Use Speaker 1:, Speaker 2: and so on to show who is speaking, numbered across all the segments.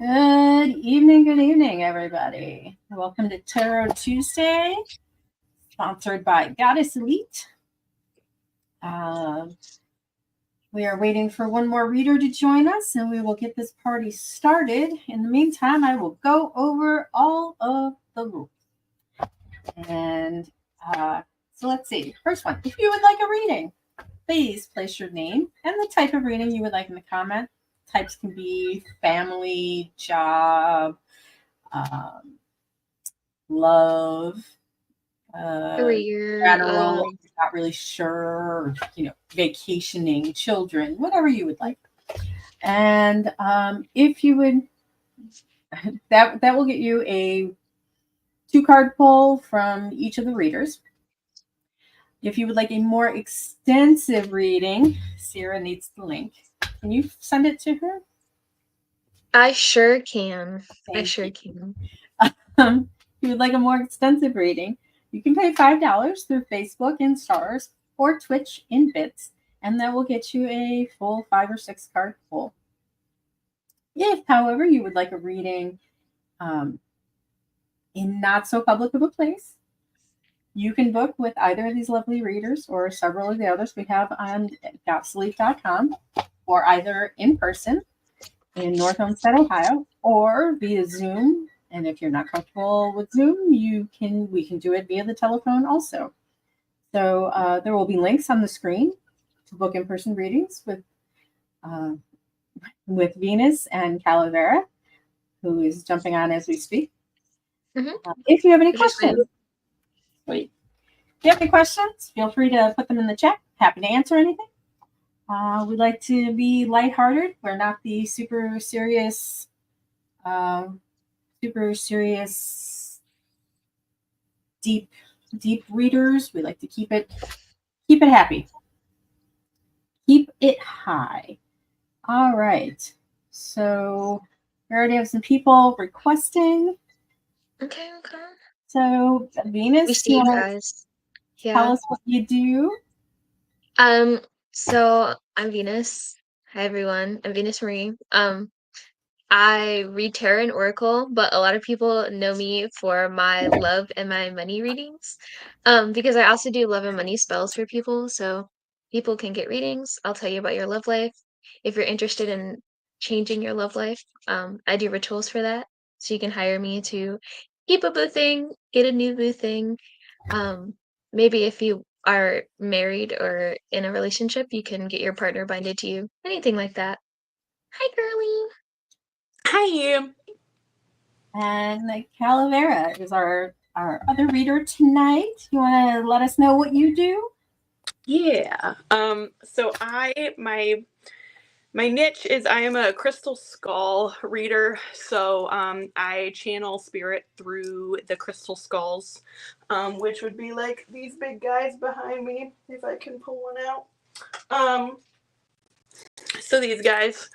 Speaker 1: Good evening, everybody. Welcome to Tarot Tuesday, sponsored by Goddess Elite. Um, we are waiting for one more reader to join us, and we will get this party started. In the meantime, I will go over all of the rules. And so let's see. First one, if you would like a reading, please place your name and the type of reading you would like in the comment. Types can be family, job, love,
Speaker 2: Career,
Speaker 1: general, not really sure, vacationing, children, whatever you would like. And if you would, that will get you a 2-card pull from each of the readers. If you would like a more extensive reading, Sarah needs the link. Can you send it to her?
Speaker 2: I sure can.
Speaker 1: Thank you.
Speaker 2: Can.
Speaker 1: If you would like a more extensive reading, you can pay $5 through Facebook in stars or Twitch in bits, and that will get you a full 5 or 6 card pull. If, however, you would like a reading in not so public of a place, you can book with either of these lovely readers or several of the others we have on goddesselite.com, or either in person in North Olmsted, Ohio, or via Zoom. And if you're not comfortable with Zoom, we can do it via the telephone also. So there will be links on the screen to book in-person readings with Venus and Calavera, who is jumping on as we speak.
Speaker 2: Mm-hmm.
Speaker 1: If you have any questions, if you have any questions, feel free to put them in the chat. Happy to answer anything. We like to be lighthearted. We're not the super serious, deep readers. We like to keep it happy. Keep it high. All right. So we already have some people requesting.
Speaker 2: Okay.
Speaker 1: So Venus,
Speaker 2: we see you guys.
Speaker 1: Tell us what you do.
Speaker 2: So I'm Venus. Hi everyone. I'm Venus Marie. I read tarot and oracle, but a lot of people know me for my love and my money readings. Because I also do love and money spells for people, so people can get readings. I'll tell you about your love life. If you're interested in changing your love life, I do rituals for that. So you can hire me to keep a boo thing, get a new boo thing. Maybe if you are married or in a relationship, you can get your partner binded to you. Anything like that. Hi, girlie.
Speaker 3: Hi.
Speaker 1: And Calavera is our other reader tonight. You want to let us know what you do?
Speaker 3: Yeah. So my niche is I am a crystal skull reader. So I channel spirit through the crystal skulls, which would be like these big guys behind me, if I can pull one out. So these guys.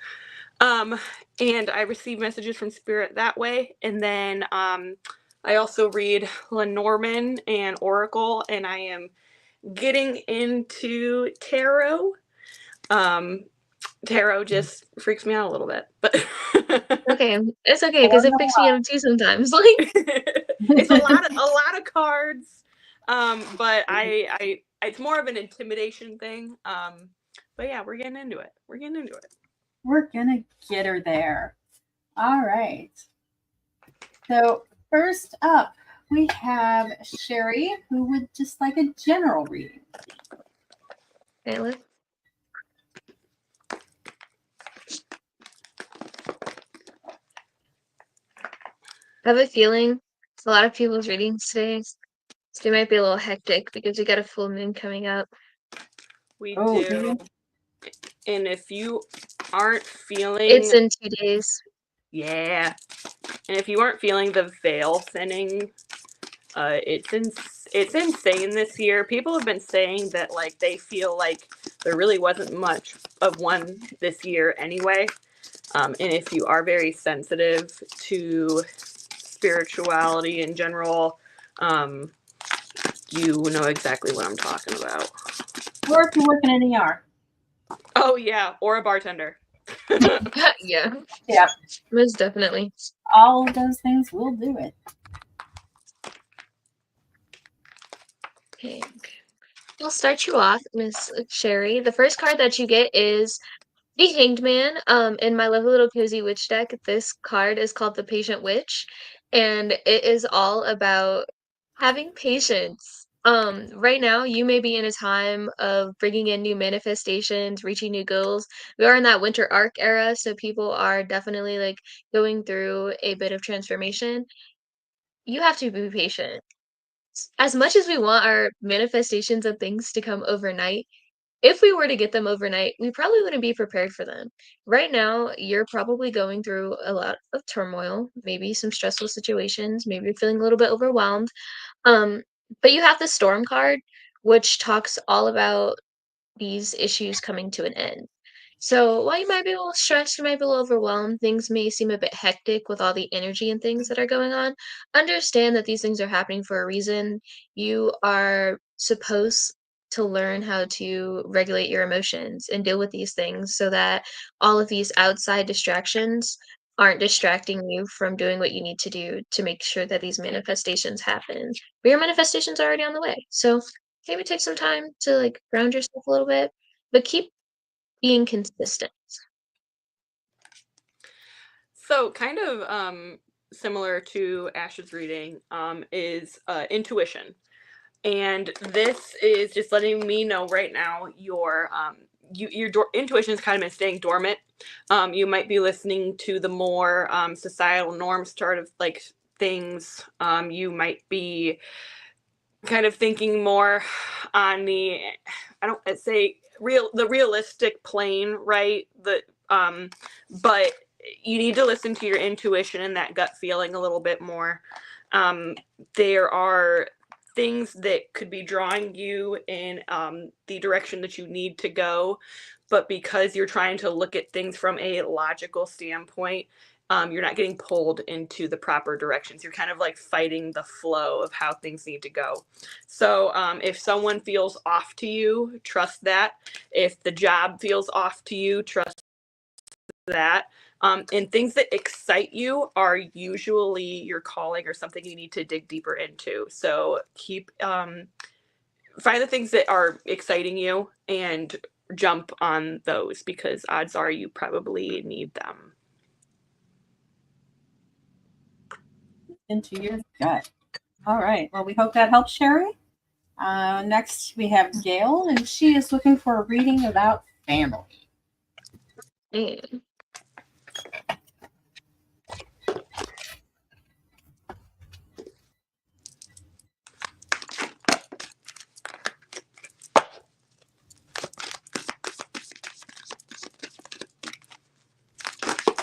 Speaker 3: And I receive messages from spirit that way. And then I also read Lenormand and Oracle, and I am getting into tarot. Tarot just freaks me out a little bit, but
Speaker 2: okay, it's okay because it freaks me out too sometimes. Like
Speaker 3: it's a lot of cards, but I it's more of an intimidation thing. But yeah, we're getting into it. We're
Speaker 1: gonna get her there. All right. So first up, we have Sherry, who would just like a general reading.
Speaker 2: Okay, I have a feeling a lot of people's readings today, they might be a little hectic because we got a full moon coming up.
Speaker 3: We do. And if you aren't feeling...
Speaker 2: It's in 2 days.
Speaker 3: Yeah. And if you aren't feeling the veil thinning, it's insane this year. People have been saying that like they feel like there really wasn't much of one this year anyway. And if you are very sensitive to spirituality in general, you know exactly what I'm talking about.
Speaker 1: Or if you're working in ER.
Speaker 3: Oh yeah, or a bartender.
Speaker 2: Yeah.
Speaker 1: Yeah.
Speaker 2: Most definitely.
Speaker 1: All of those things will do it.
Speaker 2: Okay. I'll start you off, Miss Sherry. The first card that you get is the Hanged Man. In my lovely little cozy witch deck, this card is called the Patient Witch, and it is all about having patience. Right now, you may be in a time of bringing in new manifestations, reaching new goals. We are in that winter arc era, so people are definitely like going through a bit of transformation. You have to be patient. As much as we want our manifestations of things to come overnight, if we were to get them overnight, we probably wouldn't be prepared for them. Right now, you're probably going through a lot of turmoil, maybe some stressful situations, maybe you're feeling a little bit overwhelmed. Um, but you have the Storm card, which talks all about these issues coming to an end. So while you might be a little stressed, you might be a little overwhelmed, things may seem a bit hectic with all the energy and things that are going on. Understand that these things are happening for a reason. You are supposed to learn how to regulate your emotions and deal with these things so that all of these outside distractions aren't distracting you from doing what you need to do to make sure that these manifestations happen. But your manifestations are already on the way. So maybe take some time to like ground yourself a little bit, but keep being consistent.
Speaker 3: So kind of similar to Ash's reading is intuition. And this is just letting me know right now your intuition has kind of been staying dormant. You might be listening to the more societal norms sort of like things. You might be kind of thinking more on the I don't I'd say the realistic plane, right? But you need to listen to your intuition and that gut feeling a little bit more. There are things that could be drawing you in the direction that you need to go, but because you're trying to look at things from a logical standpoint, you're not getting pulled into the proper directions. You're kind of like fighting the flow of how things need to go. So if someone feels off to you, trust that. If the job feels off to you, trust that. And things that excite you are usually your calling or something you need to dig deeper into. So keep find the things that are exciting you and jump on those because odds are you probably need them.
Speaker 1: Into your gut. All right. Well, we hope that helps, Sherry. Next, we have Gail, and she is looking for a reading about family.
Speaker 2: Mm.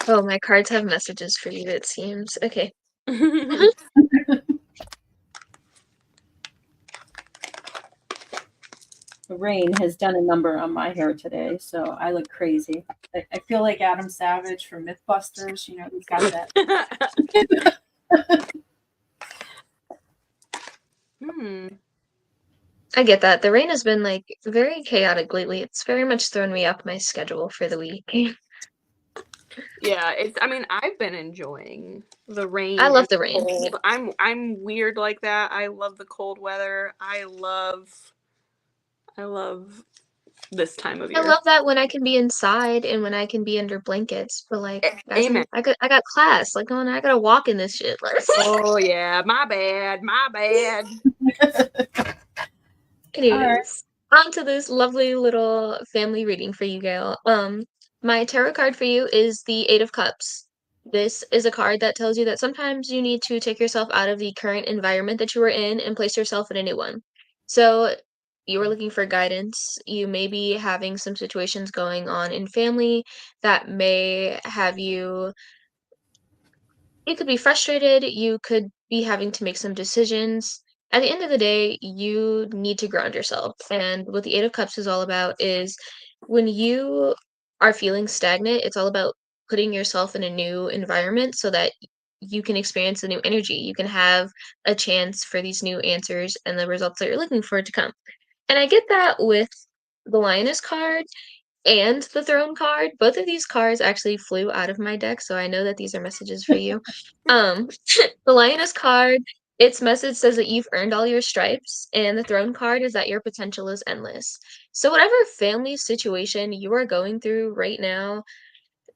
Speaker 2: Oh, my cards have messages for you, it seems. Okay.
Speaker 1: The rain has done a number on my hair today, so I look crazy. I feel like Adam Savage from Mythbusters. You know, he's got that.
Speaker 2: I get that. The rain has been like very chaotic lately. It's very much thrown me off my schedule for the week.
Speaker 3: Yeah, I mean, I've been enjoying the rain
Speaker 2: I love
Speaker 3: and
Speaker 2: the rain.
Speaker 3: cold. I'm weird like that. I love the cold weather. I love this time of
Speaker 2: I
Speaker 3: year.
Speaker 2: love that when I can be inside and when I can be under blankets. But like, guys,
Speaker 3: Amen.
Speaker 2: I got class. Like, I gotta walk in this shit. Like,
Speaker 3: Oh yeah, my bad. My bad.
Speaker 2: anyways, on to this lovely little family reading for you, Gail. My tarot card for you is the Eight of Cups. This is a card that tells you that sometimes you need to take yourself out of the current environment that you were in and place yourself in a new one. So you are looking for guidance. You may be having some situations going on in family that may have you could be frustrated, you could be having to make some decisions. At the end of the day, you need to ground yourself. And what the Eight of Cups is all about is when you are feeling stagnant, it's all about putting yourself in a new environment so that you can experience the new energy. You can have a chance for these new answers and the results that you're looking for to come. And I get that with the Lioness card. and the Throne card. Both of these cards actually flew out of my deck, so I know that these are messages for you. The Lioness card, its message says that you've earned all your stripes, and the Throne card is that your potential is endless. So whatever family situation you are going through right now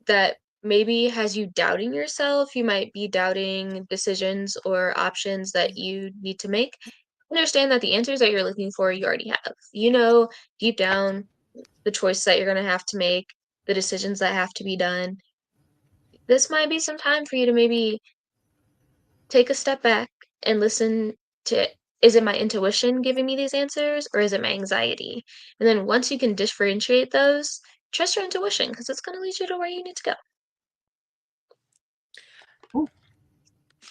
Speaker 2: that maybe has you doubting yourself, you might be doubting decisions or options that you need to make. Understand that the answers that you're looking for, you already have. You know deep down the choices that you're going to have to make, the decisions that have to be done. This might be some time for you to maybe take a step back and listen to, is it my intuition giving me these answers or is it my anxiety? And then once you can differentiate those, trust your intuition because it's going to lead you to where you need to go.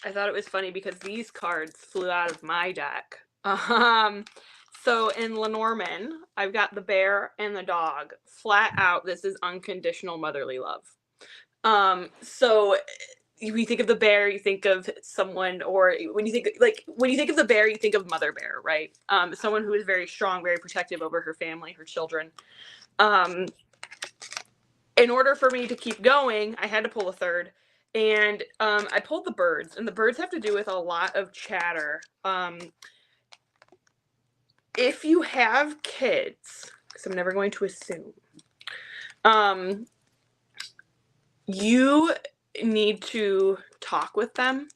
Speaker 3: I thought it was funny because these cards flew out of my deck. So in Lenormand, I've got the bear and the dog. Flat out, this is unconditional motherly love. So when you think of the bear, you think of someone, or when you think of the bear, you think of mother bear, right? Someone who is very strong, very protective over her family, her children. In order for me to keep going, I had to pull a third. And I pulled the birds, and the birds have to do with a lot of chatter. If you have kids, because I'm never going to assume, you need to talk with them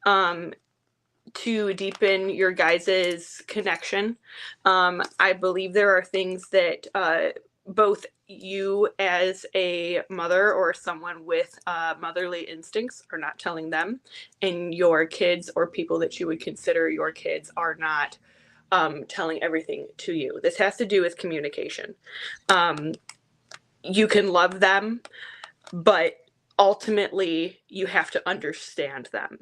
Speaker 3: to deepen your guys' connection. I believe there are things that both you as a mother or someone with motherly instincts are not telling them, and your kids or people that you would consider your kids are not telling everything to you. This has to do with communication. You can love them, but ultimately you have to understand them.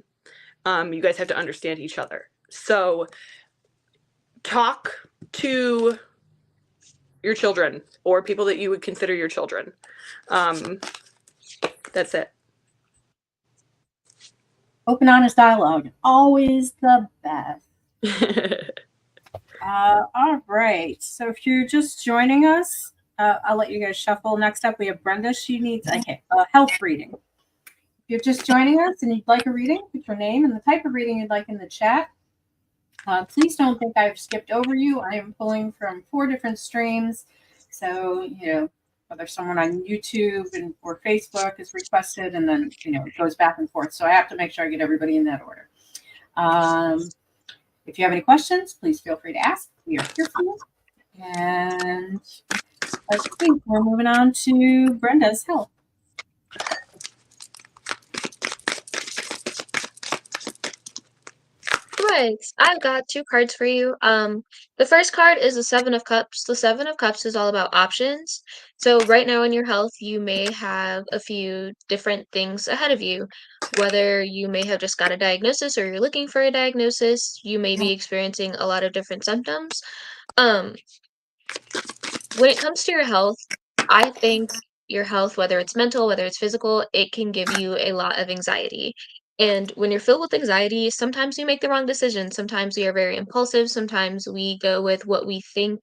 Speaker 3: You guys have to understand each other. So talk to your children or people that you would consider your children. That's it.
Speaker 1: Open, honest dialogue, always the best. All right. So if you're just joining us, I'll let you guys shuffle. Next up, we have Brenda. She needs a health reading. If you're just joining us and you'd like a reading, put your name and the type of reading you'd like in the chat. Please don't think I've skipped over you. I am pulling from 4 different streams. So, whether someone on YouTube or Facebook is requested, and then, it goes back and forth. So I have to make sure I get everybody in that order. If you have any questions, please feel free to ask. We are here for you. And I think we're moving on to Brenda's health.
Speaker 2: Right, I've got 2 cards for you. The first card is the Seven of Cups. The Seven of Cups is all about options. So right now in your health, you may have a few different things ahead of you. Whether you may have just got a diagnosis or you're looking for a diagnosis, you may be experiencing a lot of different symptoms. When it comes to your health, I think your health, whether it's mental, whether it's physical, it can give you a lot of anxiety. And when you're filled with anxiety, sometimes we make the wrong decision. Sometimes we are very impulsive. Sometimes we go with what we think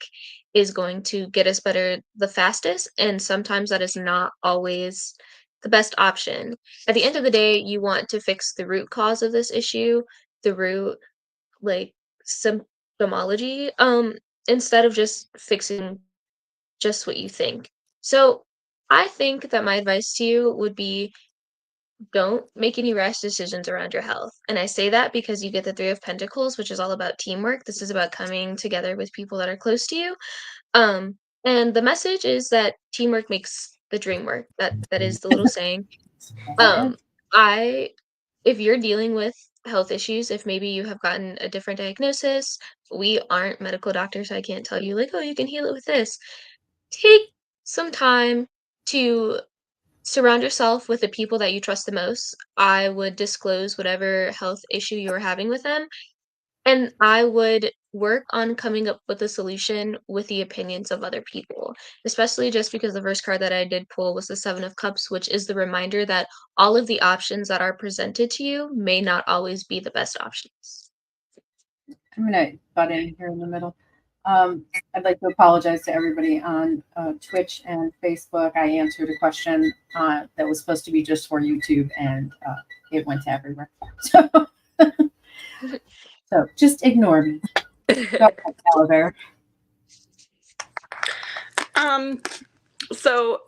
Speaker 2: is going to get us better the fastest. And sometimes that is not always the best option. At the end of the day, you want to fix the root cause of this issue, the root, like, symptomology, instead of just fixing just what you think. So I think that my advice to you would be don't make any rash decisions around your health. And I say that because you get the 3 of Pentacles, which is all about teamwork. This is about coming together with people that are close to you. And the message is that teamwork makes the dream work. That is the little saying. If you're dealing with health issues, if maybe you have gotten a different diagnosis, we aren't medical doctors, so I can't tell you like, oh, you can heal it with this. Take some time to surround yourself with the people that you trust the most. I would disclose whatever health issue you're having with them, and I would work on coming up with a solution with the opinions of other people, especially just because the first card that I did pull was the Seven of Cups, which is the reminder that all of the options that are presented to you may not always be the best options.
Speaker 1: I'm going to butt in here in the middle. I'd like to apologize to everybody on Twitch and Facebook. I answered a question that was supposed to be just for YouTube, and it went to everywhere. So just ignore me. Go ahead, Calaver.
Speaker 3: So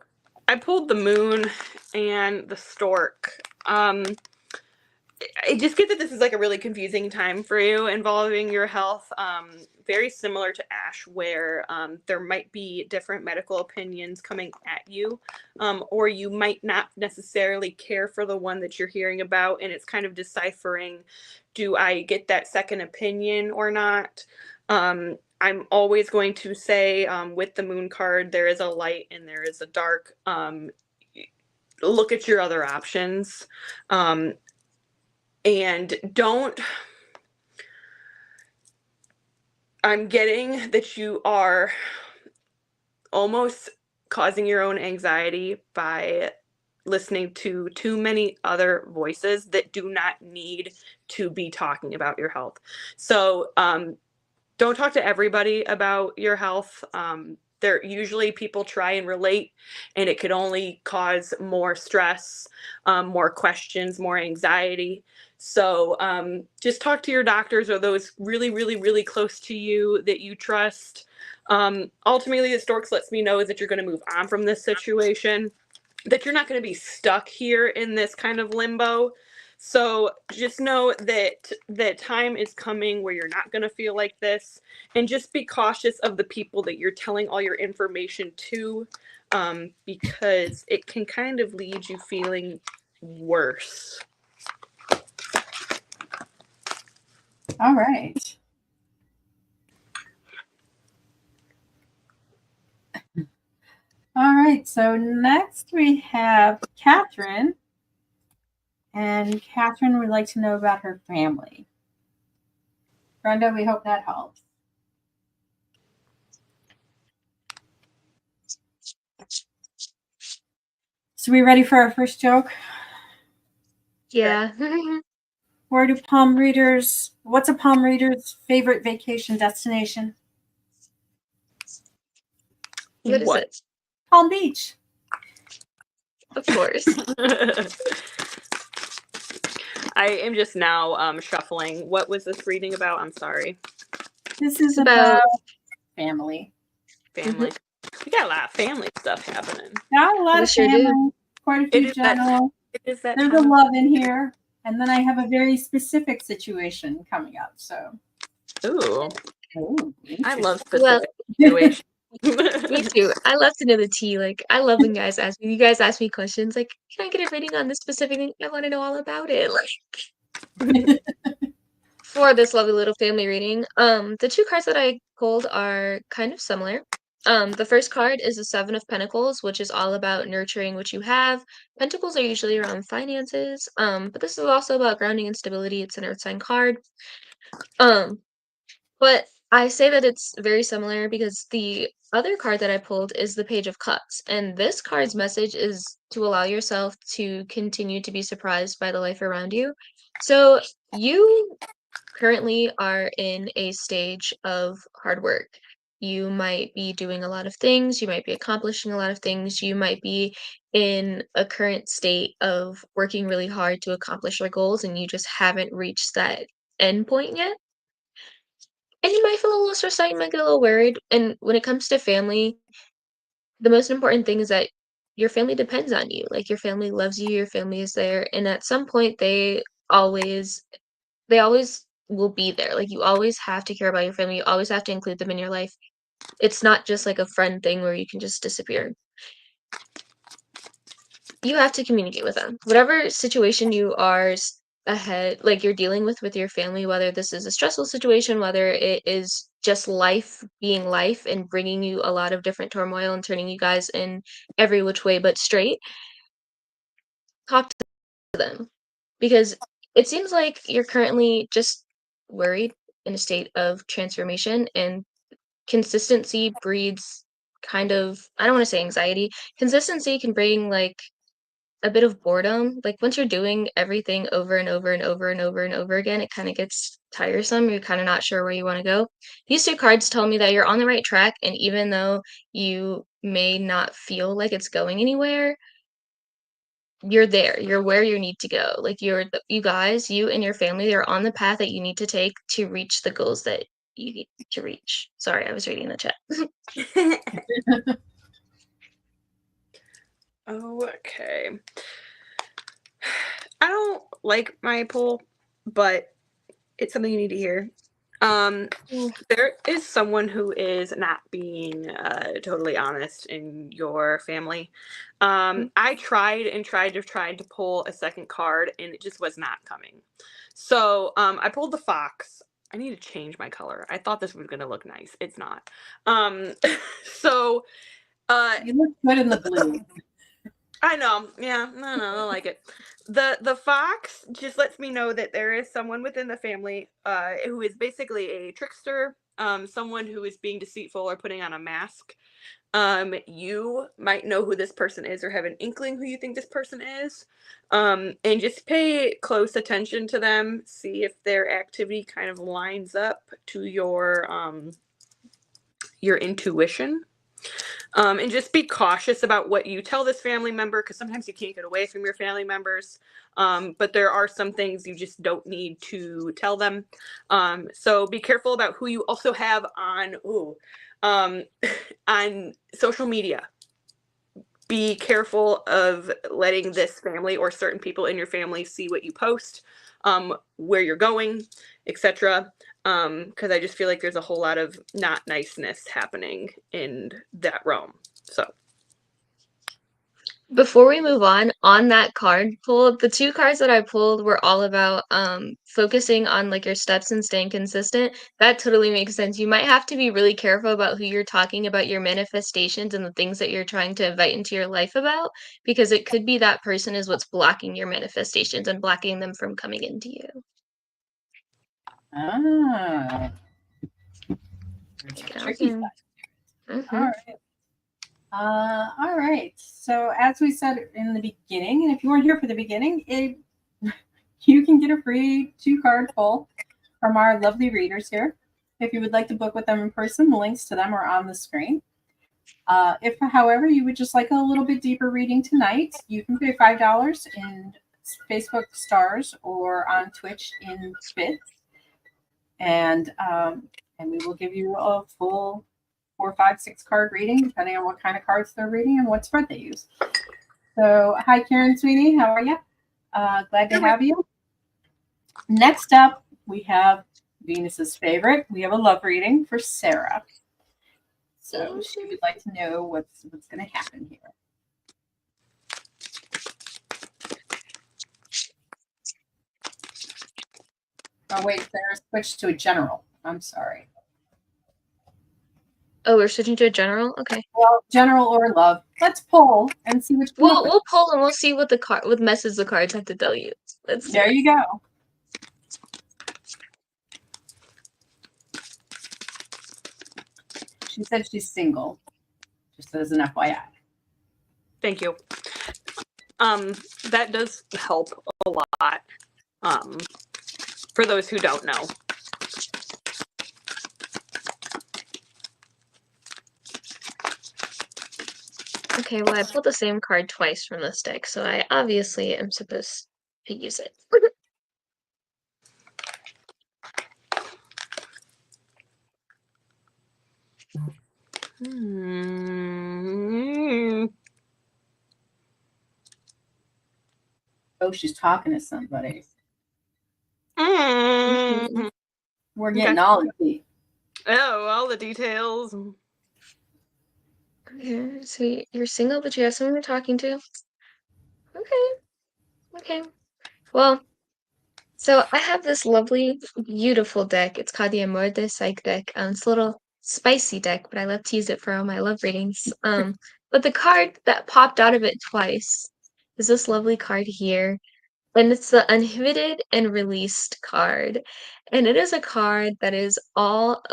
Speaker 3: I pulled the moon and the stork. I just get that this is like a really confusing time for you involving your health. Very similar to Ash, where there might be different medical opinions coming at you, or you might not necessarily care for the one that you're hearing about, and it's kind of deciphering, do I get that second opinion or not? I'm always going to say with the moon card, there is a light and there is a dark. Look at your other options. And don't, I'm getting that you are almost causing your own anxiety by listening to too many other voices that do not need to be talking about your health. So don't talk to everybody about your health. There usually people try and relate, and it could only cause more stress, more questions, more anxiety. So just talk to your doctors or those really, really, really close to you that you trust. Ultimately, the Storks lets me know that you're going to move on from this situation, that you're not going to be stuck here in this kind of limbo. So just know that time is coming where you're not going to feel like this, and just be cautious of the people that you're telling all your information to, because it can kind of lead you feeling worse.
Speaker 1: All right. All right. So next we have Catherine. And Catherine would like to know about her family. Brenda, we hope that helps. So we ready for our first joke?
Speaker 2: Yeah.
Speaker 1: What's a palm reader's favorite vacation destination?
Speaker 2: What is it?
Speaker 1: Palm Beach.
Speaker 2: Of course.
Speaker 3: I am just now shuffling. What was this reading about? I'm sorry.
Speaker 1: This is
Speaker 2: It's about
Speaker 1: family.
Speaker 3: Family. We got a lot of family stuff happening.
Speaker 1: Got a lot
Speaker 2: We
Speaker 1: of
Speaker 2: sure
Speaker 1: family.
Speaker 2: do.
Speaker 1: Quite a few general.
Speaker 3: There's
Speaker 1: a love in here. And then I have a very specific situation coming up. So.
Speaker 3: Ooh. I love
Speaker 2: Well,
Speaker 3: specific situations.
Speaker 2: me too. I love to know the tea. Like, I love when you guys ask me questions. Like, can I get a rating on this specific thing? I want to know all about it. Like, for this lovely little family reading, the two cards that I pulled are kind of similar. The first card is the Seven of Pentacles, which is all about nurturing what you have. Pentacles are usually around finances, but this is also about grounding and stability. It's an earth sign card. But I say that it's very similar because the other card that I pulled is the Page of Cups, and this card's message is to allow yourself to continue to be surprised by the life around you. So you currently are in a stage of hard work. You might be doing a lot of things, you might be accomplishing a lot of things, you might be in a current state of working really hard to accomplish your goals, and you just haven't reached that end point yet. And you might feel a little stressed out, you might get a little worried. And when it comes to family, the most important thing is that your family depends on you. Like, your family loves you, your family is there, and at some point always they always will be there. Like, you always have to care about your family. You always have to include them in your life. It's not just like a friend thing where you can just disappear. You have to communicate with them. Whatever situation you are ahead, like you're dealing with your family, whether this is a stressful situation, whether it is just life being life and bringing you a lot of different turmoil and turning you guys in every which way but straight, talk to them, because it seems like you're currently just worried in a state of transformation, and consistency breeds kind of, I don't want to say anxiety. Consistency can bring like a bit of boredom. Like once you're doing everything over and over and over and over and over again, it kind of gets tiresome. You're kind of not sure where you want to go. These two cards tell me that you're on the right track, and even though you may not feel like it's going anywhere, you're there. You're where you need to go. Like you guys, you and your family are on the path that you need to take to reach the goals that you need to reach. Sorry, I was reading the chat.
Speaker 3: Okay. I don't like my poll, but it's something you need to hear. There is someone who is not being totally honest in your family. I tried to pull a second card, and it just was not coming. So I pulled the fox. I need to change my color. I thought this was gonna look nice. It's not. So
Speaker 1: You look good in the blue.
Speaker 3: I know. Yeah, no, I like it. The fox just lets me know that there is someone within the family who is basically a trickster, someone who is being deceitful or putting on a mask. You might know who this person is or have an inkling who you think this person is. And just pay close attention to them, see if their activity kind of lines up to your intuition. And just be cautious about what you tell this family member, because sometimes you can't get away from your family members. But there are some things you just don't need to tell them. So be careful about who you also have on on social media. Be careful of letting this family or certain people in your family see what you post, where you're going, etc. Because I just feel like there's a whole lot of not niceness happening in that realm. So
Speaker 2: Before we move on that card pull, the two cards that I pulled were all about focusing on like your steps and staying consistent. That totally makes sense. You might have to be really careful about who you're talking about your manifestations and the things that you're trying to invite into your life about, because it could be that person is what's blocking your manifestations and blocking them from coming into you.
Speaker 1: Ah. Tricky
Speaker 2: Mhm.
Speaker 1: stuff. All right. All right. So as we said in the beginning, and if you weren't here for the beginning, you can get a free 2-card pull from our lovely readers here. If you would like to book with them in person, the links to them are on the screen. If, however, you would just like a little bit deeper reading tonight, you can pay $5 in Facebook stars or on Twitch in bits, and we will give you a full 4, 5, 6 card reading, depending on what kind of cards they're reading and what spread they use. So, hi, Karen Sweeney. How are you? Glad to have you. Next up, we have Venus's favorite. We have a love reading for Sarah. So she would like to know what's going to happen here. Oh, wait, Sarah switched to a general. I'm sorry.
Speaker 2: Oh, we're switching to a general? Okay.
Speaker 1: Well, general or love. Let's pull and see which one.
Speaker 2: We'll pull and we'll see what what message the cards have to tell you.
Speaker 1: There you go. She said she's single, just as an FYI.
Speaker 3: thank you. That does help a lot. For those who don't know.
Speaker 2: Okay, well, I pulled the same card twice from this deck, so I obviously am supposed to use it.
Speaker 1: Oh, she's talking to somebody.
Speaker 3: Mm-hmm.
Speaker 1: We're getting all of the.
Speaker 3: Oh, all the details.
Speaker 2: Okay, so you're single, but you have someone you're talking to? Okay. Well, so I have this lovely, beautiful deck. It's called the Amor de Psych deck. It's a little spicy deck, but I love to use it for all my love readings. But the card that popped out of it twice is this lovely card here. And it's the Uninhibited and Released card. And it is a card that is all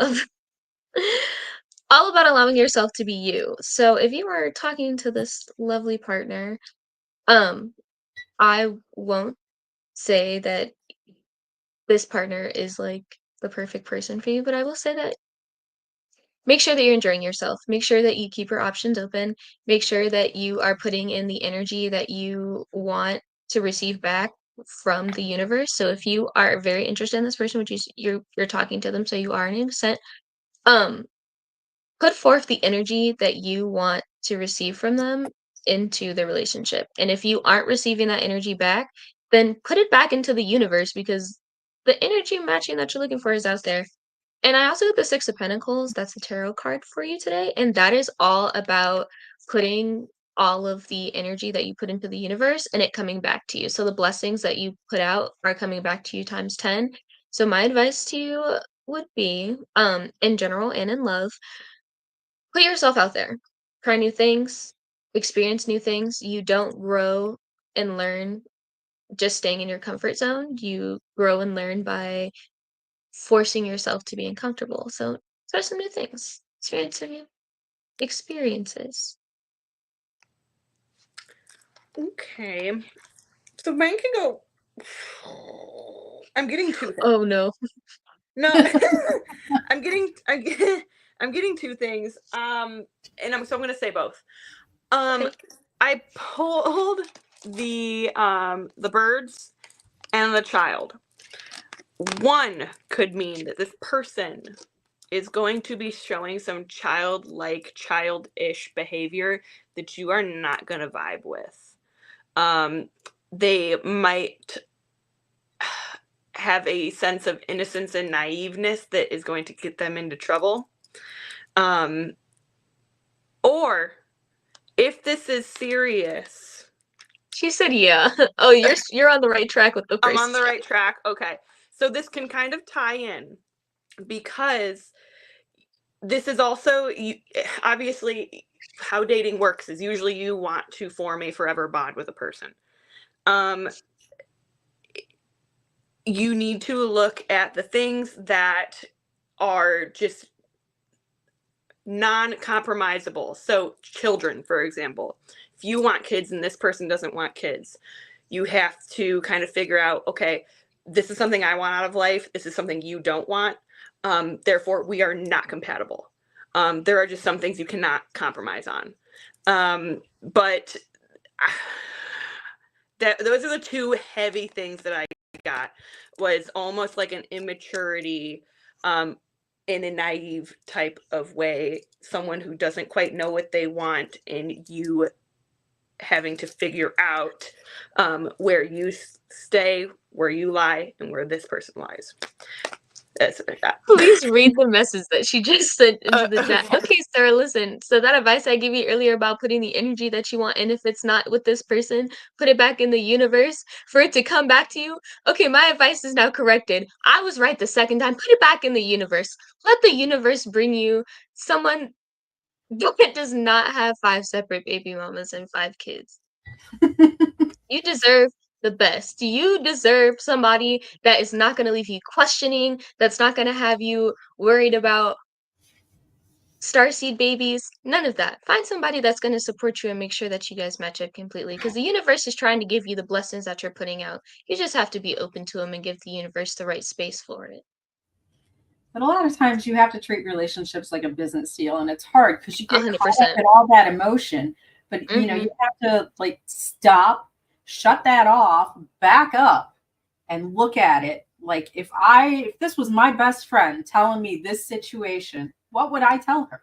Speaker 2: about allowing yourself to be you. So if you were talking to this lovely partner, I won't say that this partner is like the perfect person for you, but I will say that make sure that you're enjoying yourself. Make sure that you keep your options open. Make sure that you are putting in the energy that you want to receive back from the universe. So if you are very interested in this person, which is you're talking to them, so you are in consent, um, put forth the energy that you want to receive from them into the relationship. And if you aren't receiving that energy back, then put it back into the universe because the energy matching that you're looking for is out there. And I also got the Six of Pentacles. That's the tarot card for you today. And that is all about putting all of the energy that you put into the universe and it coming back to you. So the blessings that you put out are coming back to you times 10. So my advice to you would be, in general and in love, put yourself out there. Try new things, experience new things. You don't grow and learn just staying in your comfort zone. You grow and learn by forcing yourself to be uncomfortable. So try some new things. Experience some new experiences.
Speaker 3: Okay. So mine can go. I'm getting two things.
Speaker 2: Oh no.
Speaker 3: No, I'm getting two things. And I'm gonna say both.
Speaker 2: Okay.
Speaker 3: I pulled the birds and the child. One could mean that this person is going to be showing some childlike, childish behavior that you are not gonna vibe with. They might have a sense of innocence and naiveness that is going to get them into trouble. Or if this is serious,
Speaker 2: She said yeah. Oh, you're on the right track with the
Speaker 3: I'm
Speaker 2: first
Speaker 3: on the
Speaker 2: step.
Speaker 3: right track. Okay. So this can kind of tie in because this is also obviously how dating works is usually you want to form a forever bond with a person. You need to look at the things that are just non-compromisable. So children, for example, if you want kids and this person doesn't want kids, you have to kind of figure out, okay, this is something I want out of life. This is something you don't want. Therefore, we are not compatible. There are just some things you cannot compromise on. But those are the two heavy things that I got, was almost like an immaturity, in a naive type of way, someone who doesn't quite know what they want and you having to figure out where you stay, where you lie, and where this person lies. That's what I got.
Speaker 2: Please read the message that she just sent into the chat.
Speaker 3: Okay.
Speaker 2: Okay, Sarah, listen. So that advice I gave you earlier about putting the energy that you want, and if it's not with this person, put it back in the universe for it to come back to you. Okay, my advice is now corrected. I was right the second time. Put it back in the universe. Let the universe bring you someone that does not have 5 separate baby mamas and 5 kids. You deserve the best. You deserve somebody that is not gonna leave you questioning, that's not gonna have you worried about starseed babies, none of that. Find somebody that's gonna support you and make sure that you guys match up completely. Because the universe is trying to give you the blessings that you're putting out. You just have to be open to them and give the universe the right space for it.
Speaker 1: But a lot of times you have to treat relationships like a business deal, and it's hard because you get caught up
Speaker 2: 100%.
Speaker 1: in all that emotion. But you know,
Speaker 2: Mhm.
Speaker 1: you have to like stop, shut that off, back up, and look at it. Like if this was my best friend telling me this situation, what would I tell her?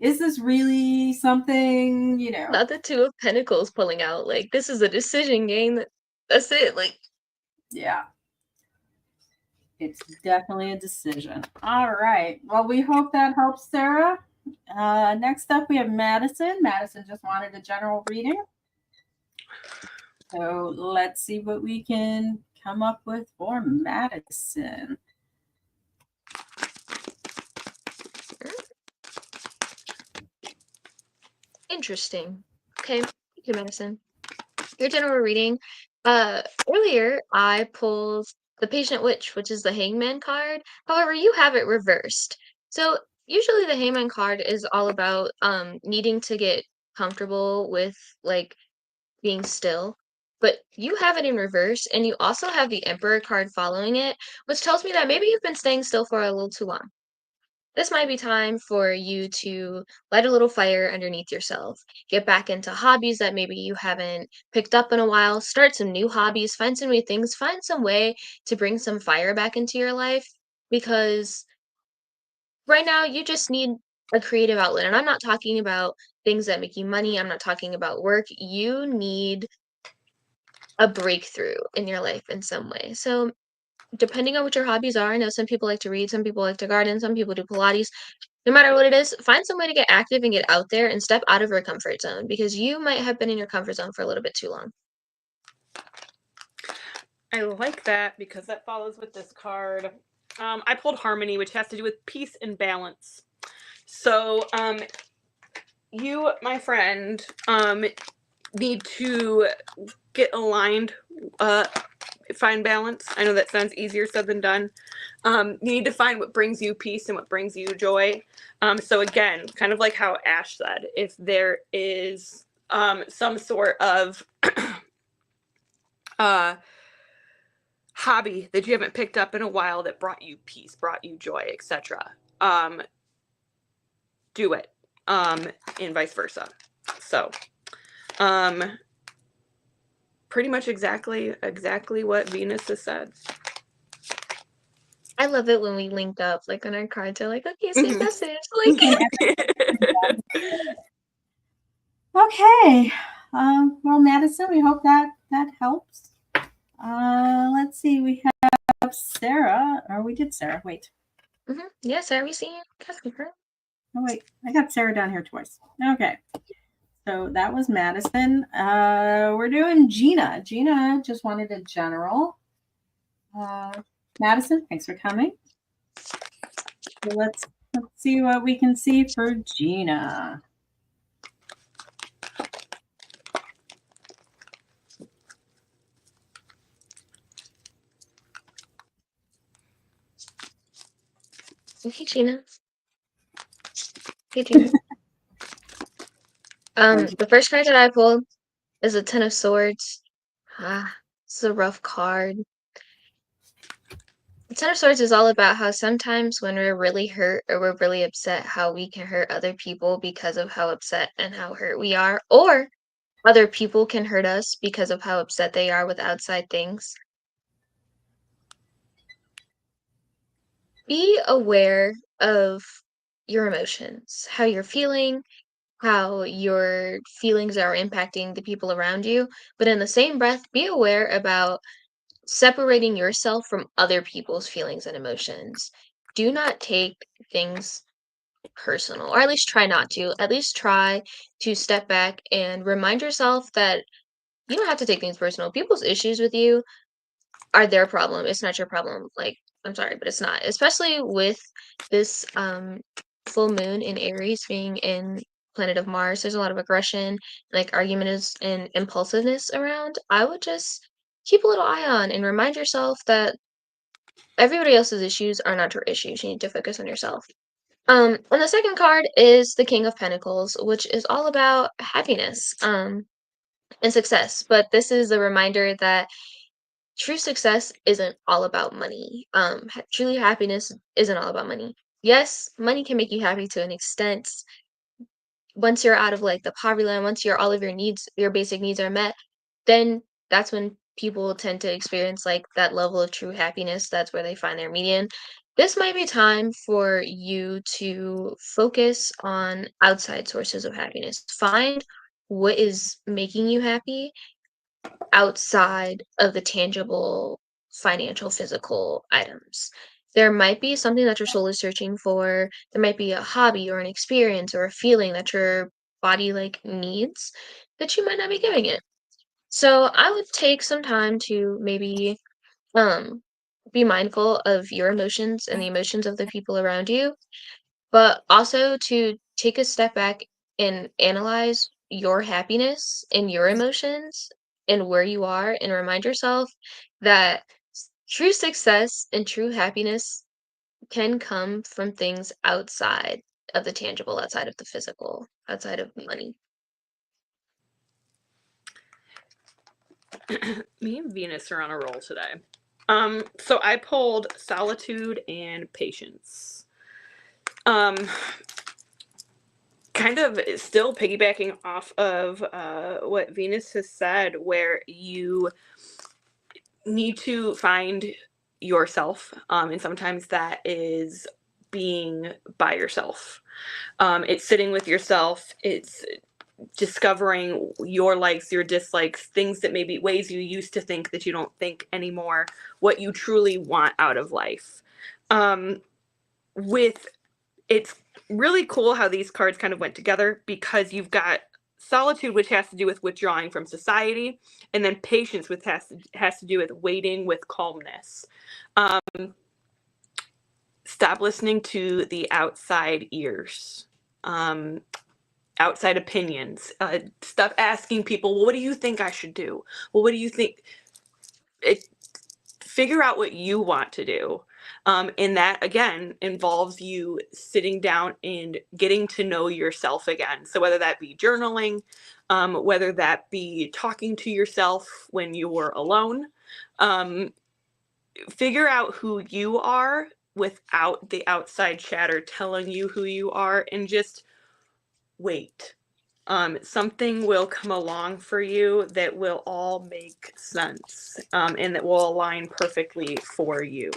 Speaker 1: Is this really something, you know?
Speaker 2: Not the 2 of Pentacles pulling out, like, this is a decision game, that's it, like
Speaker 1: Yeah. It's definitely a decision. All right. Well, we hope that helps, Sarah. Next up, we have Madison. Madison just wanted a general reading. So let's see what we can come up with for Madison.
Speaker 2: interesting. Okay, thank you, Madison. Your general reading. Earlier I pulled the Patient Witch, which is the Hangman card. However, you have it reversed. So usually the Hangman card is all about needing to get comfortable with like being still but you have it in reverse, and you also have the Emperor card following it, which tells me that maybe you've been staying still for a little too long. This might be time for you to light a little fire underneath yourself. Get back into hobbies that maybe you haven't picked up in a while. Start some new hobbies. Find some new things. Find some way to bring some fire back into your life, because right now you just need a creative outlet. And I'm not talking about things that make you money. I'm not talking about work. You need a breakthrough in your life in some way. So depending on what your hobbies are, I know some people like to read, some people like to garden, some people do Pilates. No matter what it is, find some way to get active and get out there and step out of your comfort zone, because you might have been in your comfort zone for a little bit too long.
Speaker 3: I like that because that follows with this card. I pulled Harmony, which has to do with peace and balance. So, you, my friend, need to get aligned, find balance. I know that sounds easier said than done. You need to find what brings you peace and what brings you joy. So again, kind of like how Ash said, if there is some sort of hobby that you haven't picked up in a while that brought you peace, brought you joy, etc., do it, and vice versa. So pretty much exactly what Venus has said.
Speaker 2: I love it when we link up, like on our cards are like, okay, same message. Like,
Speaker 1: Okay. Well, Madison, we hope that helps. Let's see. We have Sarah. Or we did Sarah. Wait.
Speaker 2: yes, are we seeing?
Speaker 1: Oh, wait. I got Sarah down here twice. Okay. So that was Madison. We're doing Gina. Gina just wanted a general. Madison, thanks for coming. So let's see what we can see for Gina.
Speaker 2: Hey, Gina. Hey, Gina. The first card that I pulled is a Ten of Swords. It's a rough card. The Ten of Swords is all about how sometimes when we're really hurt or we're really upset, how we can hurt other people because of how upset and how hurt we are, or other people can hurt us because of how upset they are with outside things. Be aware of your emotions, how you're feeling, how your feelings are impacting the people around you, but in the same breath, be aware about separating yourself from other people's feelings and emotions. Do not take things personal, or at least try not to. At least try to step back and remind yourself that you don't have to take things personal. People's issues with you are their problem. It's not your problem. Like, I'm sorry, but it's not. Especially with this full moon in Aries being in planet of Mars, there's a lot of aggression, like arguments and impulsiveness around. I would just keep a little eye on and remind yourself that everybody else's issues are not your issues. You need to focus on yourself. And the second card is the King of Pentacles, which is all about happiness and success. But this is a reminder that true success isn't all about money. Truly happiness isn't all about money. Yes, money can make you happy to an extent. Once you're out of like the poverty line, once all of your needs, your basic needs are met, then that's when people tend to experience like that level of true happiness. That's where they find their median. This might be time for you to focus on outside sources of happiness. Find what is making you happy outside of the tangible financial physical items. There might be something that your soul is searching for. There might be a hobby or an experience or a feeling that your body like needs that you might not be giving it. So I would take some time to maybe be mindful of your emotions and the emotions of the people around you, but also to take a step back and analyze your happiness and your emotions and where you are, and remind yourself that true success and true happiness can come from things outside of the tangible, outside of the physical, outside of money.
Speaker 3: Me and Venus are on a roll today. So I pulled solitude and patience. Kind of still piggybacking off of what Venus has said, where you need to find yourself, and sometimes that is being by yourself. It's sitting with yourself. It's discovering your likes, your dislikes, things that maybe ways you used to think that you don't think anymore, what you truly want out of life. With It's really cool how these cards kind of went together, because you've got solitude, which has to do with withdrawing from society, and then patience, which has to do with waiting with calmness. Stop listening to the outside ears. Outside opinions. Stop asking people, well, what do you think I should do? Well, what do you think? Figure out what you want to do. And that, again, involves you sitting down and getting to know yourself again. So whether that be journaling, whether that be talking to yourself when you're alone, figure out who you are without the outside chatter telling you who you are, and just wait. Something will come along for you that will all make sense, and that will align perfectly for you.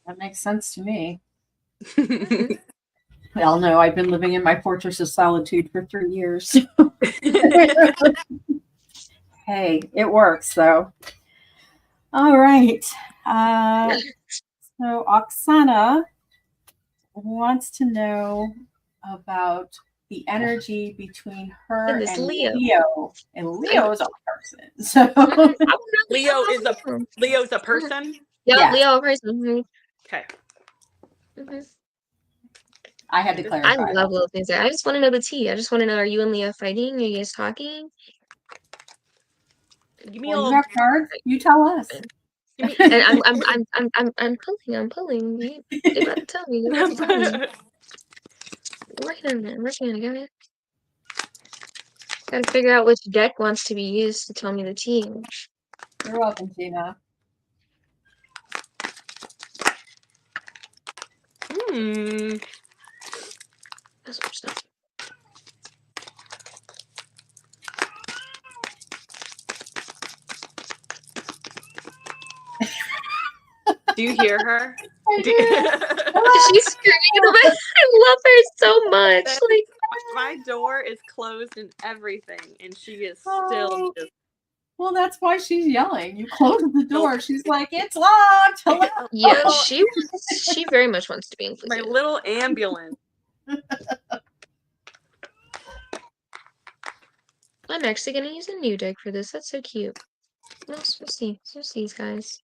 Speaker 1: That makes sense to me. Well, no, I've been living in my fortress of solitude for 3 years. Hey, it works though. All right. So Oksana wants to know about the energy between her
Speaker 2: And this
Speaker 1: and
Speaker 2: Leo.
Speaker 1: Leo. And Leo is a person. So
Speaker 3: Leo's a person?
Speaker 2: Yeah,
Speaker 1: Yes.
Speaker 2: Leo person. Mhm.
Speaker 3: Okay.
Speaker 2: Mhm.
Speaker 1: I had to
Speaker 2: I
Speaker 1: clarify.
Speaker 2: love little things. I just want to know the tea. I just want to know: are you and Leo fighting? Are you guys talking?
Speaker 3: Give me
Speaker 1: Well,
Speaker 3: a
Speaker 1: you
Speaker 3: little.
Speaker 1: have cards. You tell us.
Speaker 2: And I'm pulling. They about to tell me. They're about to tell me. I'm working on it. I'm working on it. Got it. Gotta figure out which deck wants to be used to tell me the tea.
Speaker 1: You're welcome, Gina.
Speaker 2: That's some stuff.
Speaker 3: Do you hear her?
Speaker 1: I do.
Speaker 2: She's screaming a bit. I love her so much. Like,
Speaker 3: My door is closed and everything, and she is still
Speaker 1: Oh.
Speaker 3: just.
Speaker 1: Well, that's why she's yelling. You closed the door. She's like, it's locked. Hello.
Speaker 2: yeah, she very much wants to be inclusive.
Speaker 3: My little ambulance.
Speaker 2: I'm actually gonna use a new deck for this. That's so cute. Let's see these guys.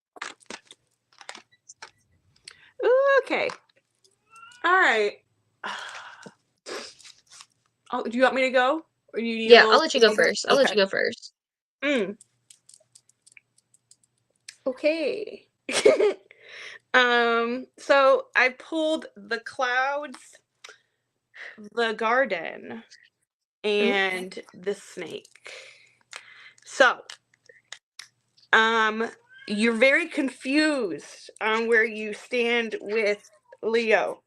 Speaker 3: Okay. All right. Oh, do you want me to go? Or you need
Speaker 2: Yeah, I'll let you go first. I'll let you go first.
Speaker 3: Okay. So I pulled the clouds, the garden, and the snake. So, you're very confused on where you stand with Leo.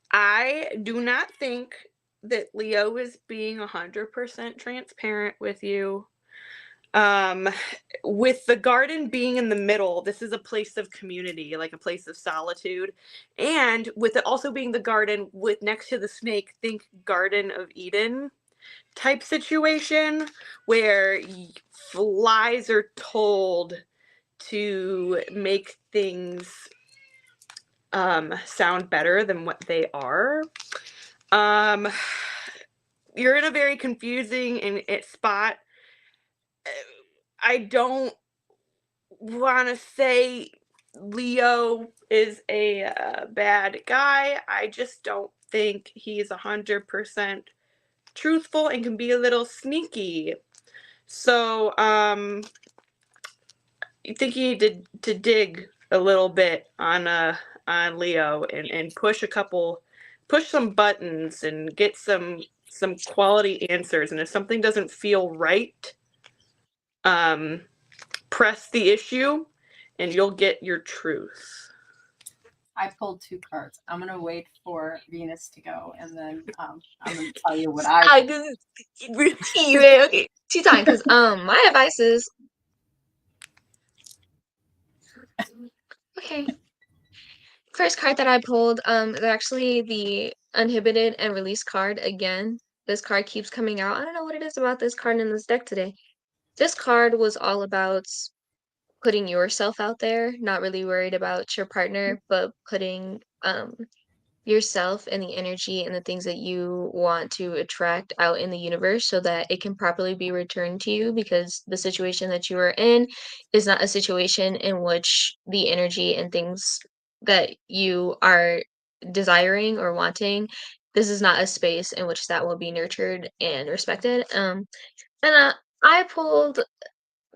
Speaker 3: I do not think that Leo is being 100% transparent with you. With the garden being in the middle, this is a place of community, like a place of solitude. And with it also being the garden with next to the snake, think Garden of Eden type situation where lies are told to make things sound better than what they are. You're in a very confusing spot. I don't want to say Leo is a bad guy. I just don't think he's 100% truthful and can be a little sneaky. So, you think you need to dig a little bit on Leo and push some buttons and get some some quality answers, and if something doesn't feel right, press the issue and you'll get your truth.
Speaker 1: I pulled 2 cards. I'm gonna wait for Venus to go, and then I'm gonna tell you what I.
Speaker 2: Okay, 2 times. Because my advice is okay. First card that I pulled is actually the Uninhibited and Release card again. This card keeps coming out. I don't know what it is about this card in this deck today. This card was all about putting yourself out there, not really worried about your partner, but putting yourself and the energy and the things that you want to attract out in the universe so that it can properly be returned to you, because the situation that you are in is not a situation in which the energy and things that you are desiring or wanting, this is not a space in which that will be nurtured and respected. And I pulled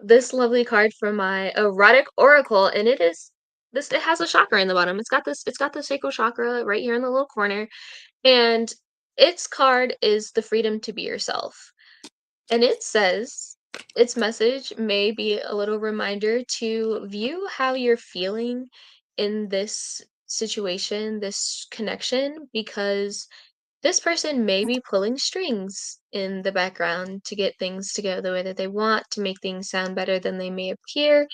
Speaker 2: this lovely card from my erotic oracle, and it has a chakra in the bottom. It's got the sacral chakra right here in the little corner, and its card is the freedom to be yourself. And it says its message may be a little reminder to view how you're feeling in this situation, this connection, because this person may be pulling strings in the background to get things to go the way that they want, to make things sound better than they may appear.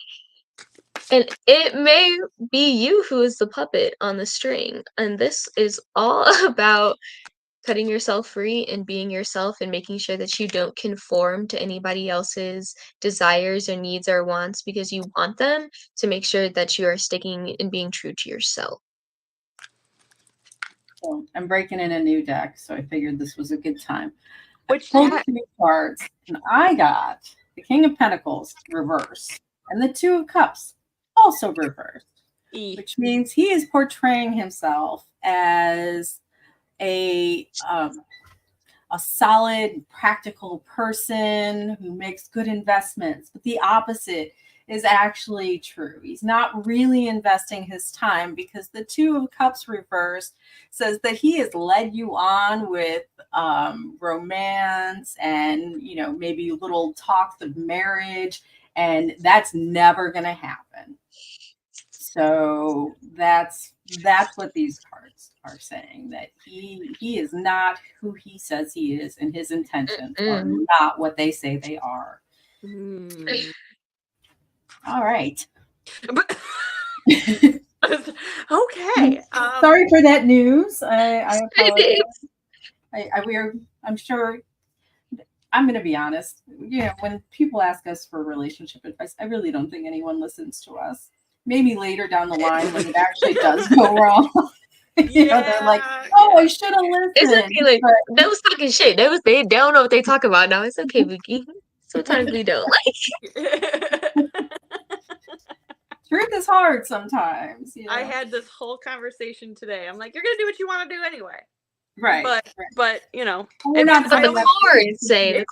Speaker 2: And it may be you who is the puppet on the string. And this is all about cutting yourself free and being yourself and making sure that you don't conform to anybody else's desires or needs or wants because you want them, to make sure that you are sticking and being true to yourself.
Speaker 1: Well, I'm breaking in a new deck, so I figured this was a good time.
Speaker 3: Which
Speaker 1: I pulled 3 cards, and I got the King of Pentacles reversed and the 2 of Cups also reversed, which means he is portraying himself as a solid, practical person who makes good investments. But the opposite is actually true. He's not really investing his time, because the 2 of Cups reversed says that he has led you on with romance and, maybe little talks of marriage, and that's never going to happen. So that's what these cards are saying, that he is not who he says he is, and his intentions are not what they say they are. All right.
Speaker 3: Okay.
Speaker 1: Sorry for that news. I apologize. I'm sure. I'm going to be honest. When people ask us for relationship advice, I really don't think anyone listens to us. Maybe later down the line when it actually does go wrong. They're like, oh, I should have listened.
Speaker 2: It's okay. Like, they was talking shit. They don't know what they talk about now. It's okay, Vicky. Sometimes we don't.
Speaker 1: Truth is hard sometimes.
Speaker 3: I had this whole conversation today. I'm like, you're gonna do what you want to do anyway.
Speaker 1: Right.
Speaker 3: But
Speaker 1: we're not
Speaker 2: the Lord saying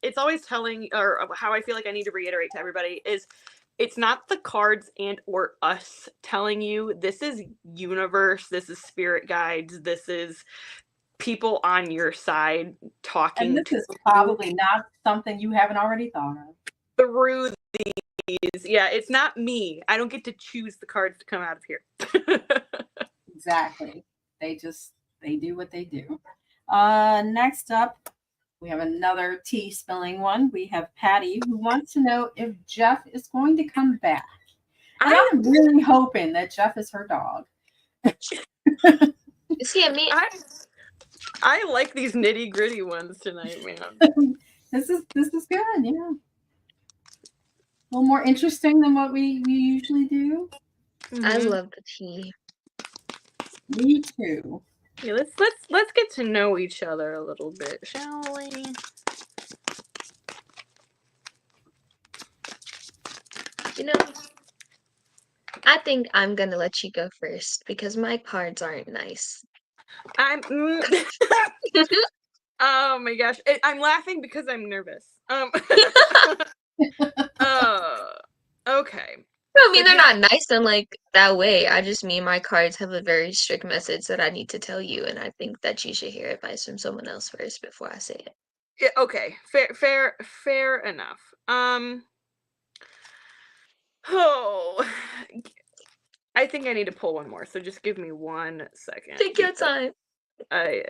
Speaker 3: it's always telling, or how I feel like I need to reiterate to everybody is, it's not the cards and or us telling you. This is universe. This is spirit guides. This is people on your side talking.
Speaker 1: And this is probably not something you haven't already thought of.
Speaker 3: Through these, yeah, it's not me. I don't get to choose the cards to come out of here.
Speaker 1: Exactly. They do what they do. Next up, we have another tea spilling one. We have Patty, who wants to know if Jeff is going to come back. And I'm really hoping that Jeff is her dog.
Speaker 2: Is he a me?
Speaker 3: I like these nitty gritty ones tonight, man.
Speaker 1: This is good, yeah. A little more interesting than what we usually do.
Speaker 2: I love the tea.
Speaker 1: Me too.
Speaker 3: Yeah, let's get to know each other a little bit, shall we?
Speaker 2: I think I'm gonna let you go first because my cards aren't nice.
Speaker 3: Oh my gosh, I'm laughing because I'm nervous. Okay.
Speaker 2: I mean,
Speaker 3: So
Speaker 2: they're
Speaker 3: do
Speaker 2: not nice in like that way. I just mean my cards have a very strict message that I need to tell you, and I think that you should hear advice from someone else first before I say it.
Speaker 3: yeah, okay, fair enough. Oh, I think I need to pull one more. So just give me 1 second.
Speaker 2: Take your
Speaker 3: Because
Speaker 2: time.
Speaker 3: I.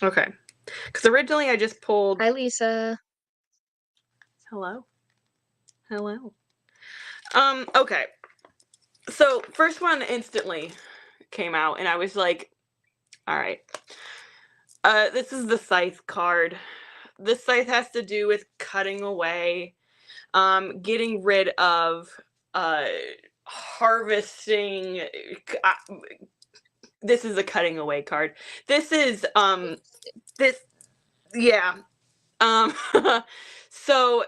Speaker 3: Okay. Because originally I just pulled.
Speaker 2: Hi, Lisa.
Speaker 3: Hello. Hello. Okay. So first one instantly came out, and I was like, all right. This is the scythe card. This scythe has to do with cutting away, getting rid of, harvesting. This is a cutting away card. This is this yeah. Um so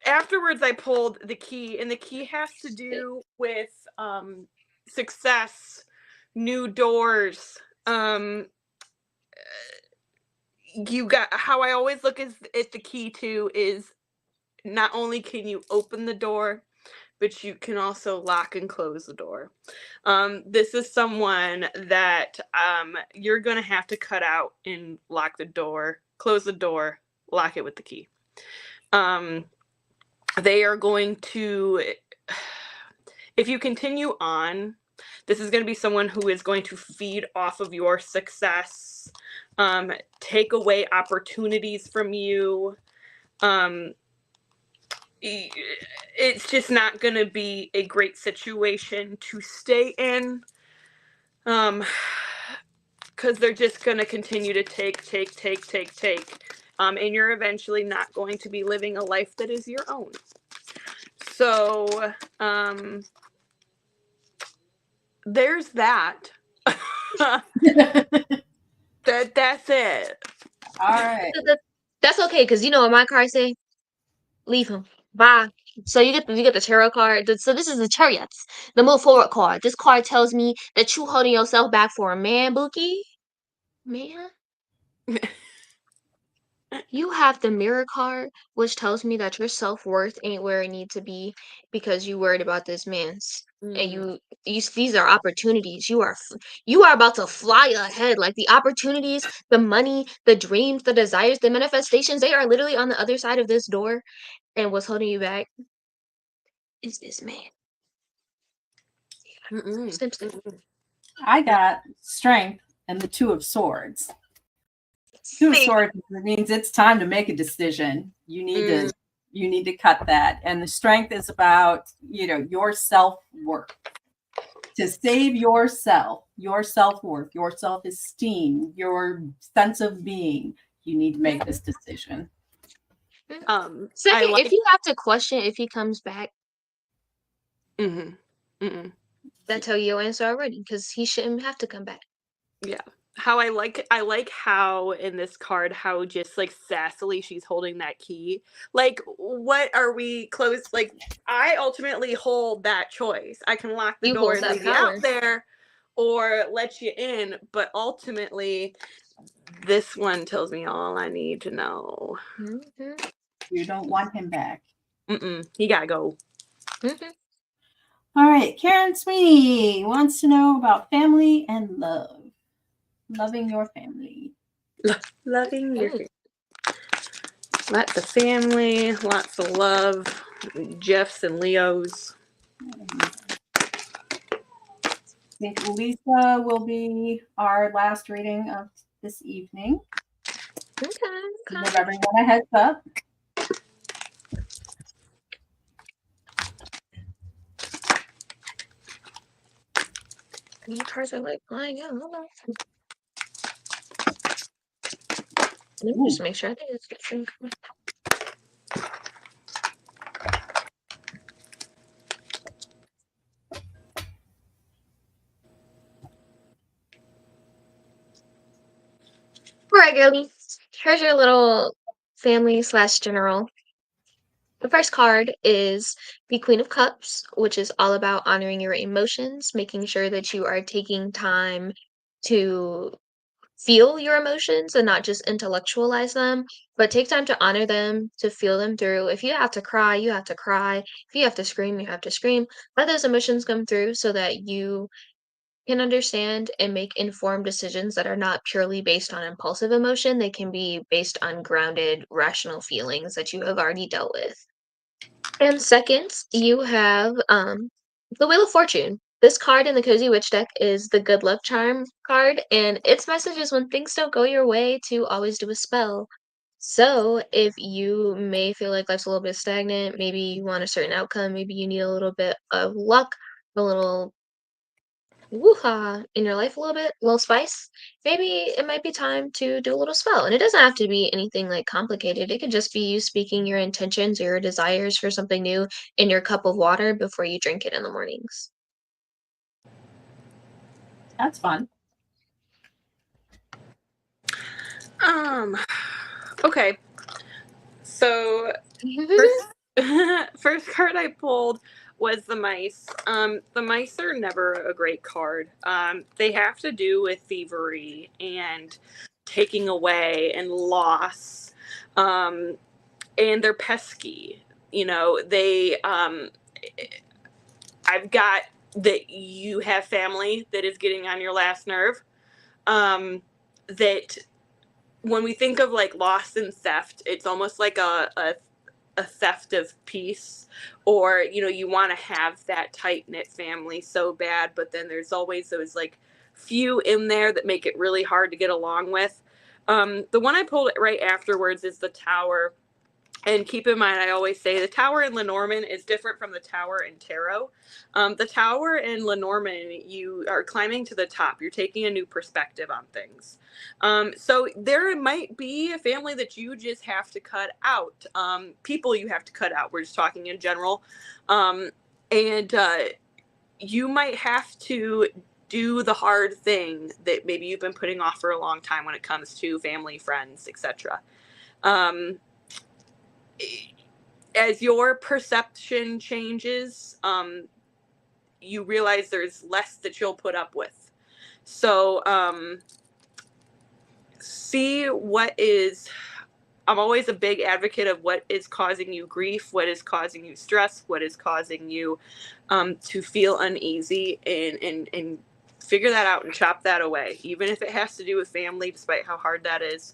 Speaker 3: afterwards I pulled the key, and the key has to do with success, new doors. You got how I always look at the key too is not only can you open the door, but you can also lock and close the door. This is someone that you're gonna have to cut out and lock the door, close the door, lock it with the key. They are going to, if you continue on, this is going to be someone who is going to feed off of your success, take away opportunities from you. It's just not going to be a great situation to stay in, because they're just going to continue to take, and you're eventually not going to be living a life that is your own. So, there's that. That's it.
Speaker 1: All right.
Speaker 2: That's okay, because you know what my cards say? Leave him. Bye. So you get the tarot card. So this is the Chariots, the move forward card. This card tells me that you holding yourself back for a man, Bookie. Man. You have the mirror card, which tells me that your self-worth ain't where it needs to be because you worried about this man's. And these are opportunities. You are about to fly ahead. Like the opportunities, the money, the dreams, the desires, the manifestations, they are literally on the other side of this door. And what's holding you back is this man.
Speaker 1: I got strength and the Two of Swords. Two of Swords means it's time to make a decision. You need to cut that. And the strength is about, your self-worth. To save yourself, your self-worth, your self-esteem, your sense of being, you need to make this decision.
Speaker 2: Second, if you have to question if he comes back, that tell you your answer already, because he shouldn't have to come back.
Speaker 3: Yeah. How I like how in this card, how just like sassily she's holding that key. Like, what are we close? Like, I ultimately hold that choice. I can lock the door and leave you out there, or let you in. But ultimately, this one tells me all I need to know.
Speaker 1: You don't want him back.
Speaker 3: He gotta go.
Speaker 1: All right, Karen Sweeney wants to know about family and love. Loving your family.
Speaker 3: Loving your family. Lots of family, lots of love. Jeffs and Leos.
Speaker 1: I think Lisa will be our last reading of this evening.
Speaker 2: Okay.
Speaker 1: Give everyone a heads up.
Speaker 2: These cards are like flying out. Let me just make sure I think it's good. All right, girlie. Here's your little family / general. The first card is the Queen of Cups, which is all about honoring your emotions, making sure that you are taking time to feel your emotions and not just intellectualize them, but take time to honor them, to feel them through. If you have to cry, you have to cry. If you have to scream, you have to scream. Let those emotions come through so that you can understand and make informed decisions that are not purely based on impulsive emotion. They can be based on grounded, rational feelings that you have already dealt with. And second, you have the Wheel of Fortune. This card in the Cozy Witch deck is the good luck charm card, and its message is when things don't go your way to always do a spell. So if you may feel like life's a little bit stagnant, maybe you want a certain outcome, maybe you need a little bit of luck, a little woo-ha in your life, a little spice, maybe it might be time to do a little spell. And it doesn't have to be anything like complicated. It could just be you speaking your intentions or your desires for something new in your cup of water before you drink it in the mornings.
Speaker 1: That's fun.
Speaker 3: Okay. So first card I pulled was the mice. The mice are never a great card. They have to do with thievery and taking away and loss. And they're pesky. You know, I've got that you have family that is getting on your last nerve. That when we think of like loss and theft, it's almost like a theft of peace, or you want to have that tight knit family so bad, but then there's always those like few in there that make it really hard to get along with. The one I pulled right afterwards is the Tower. And keep in mind, I always say the Tower in Lenormand is different from the Tower in Tarot. The Tower in Lenormand, you are climbing to the top. You're taking a new perspective on things. So there might be a family that you just have to cut out. People you have to cut out. We're just talking in general. And you might have to do the hard thing that maybe you've been putting off for a long time when it comes to family, friends, etc. As your perception changes, you realize there's less that you'll put up with. So see what is, I'm always a big advocate of what is causing you grief, what is causing you stress, what is causing you to feel uneasy, and figure that out and chop that away. Even if it has to do with family, despite how hard that is.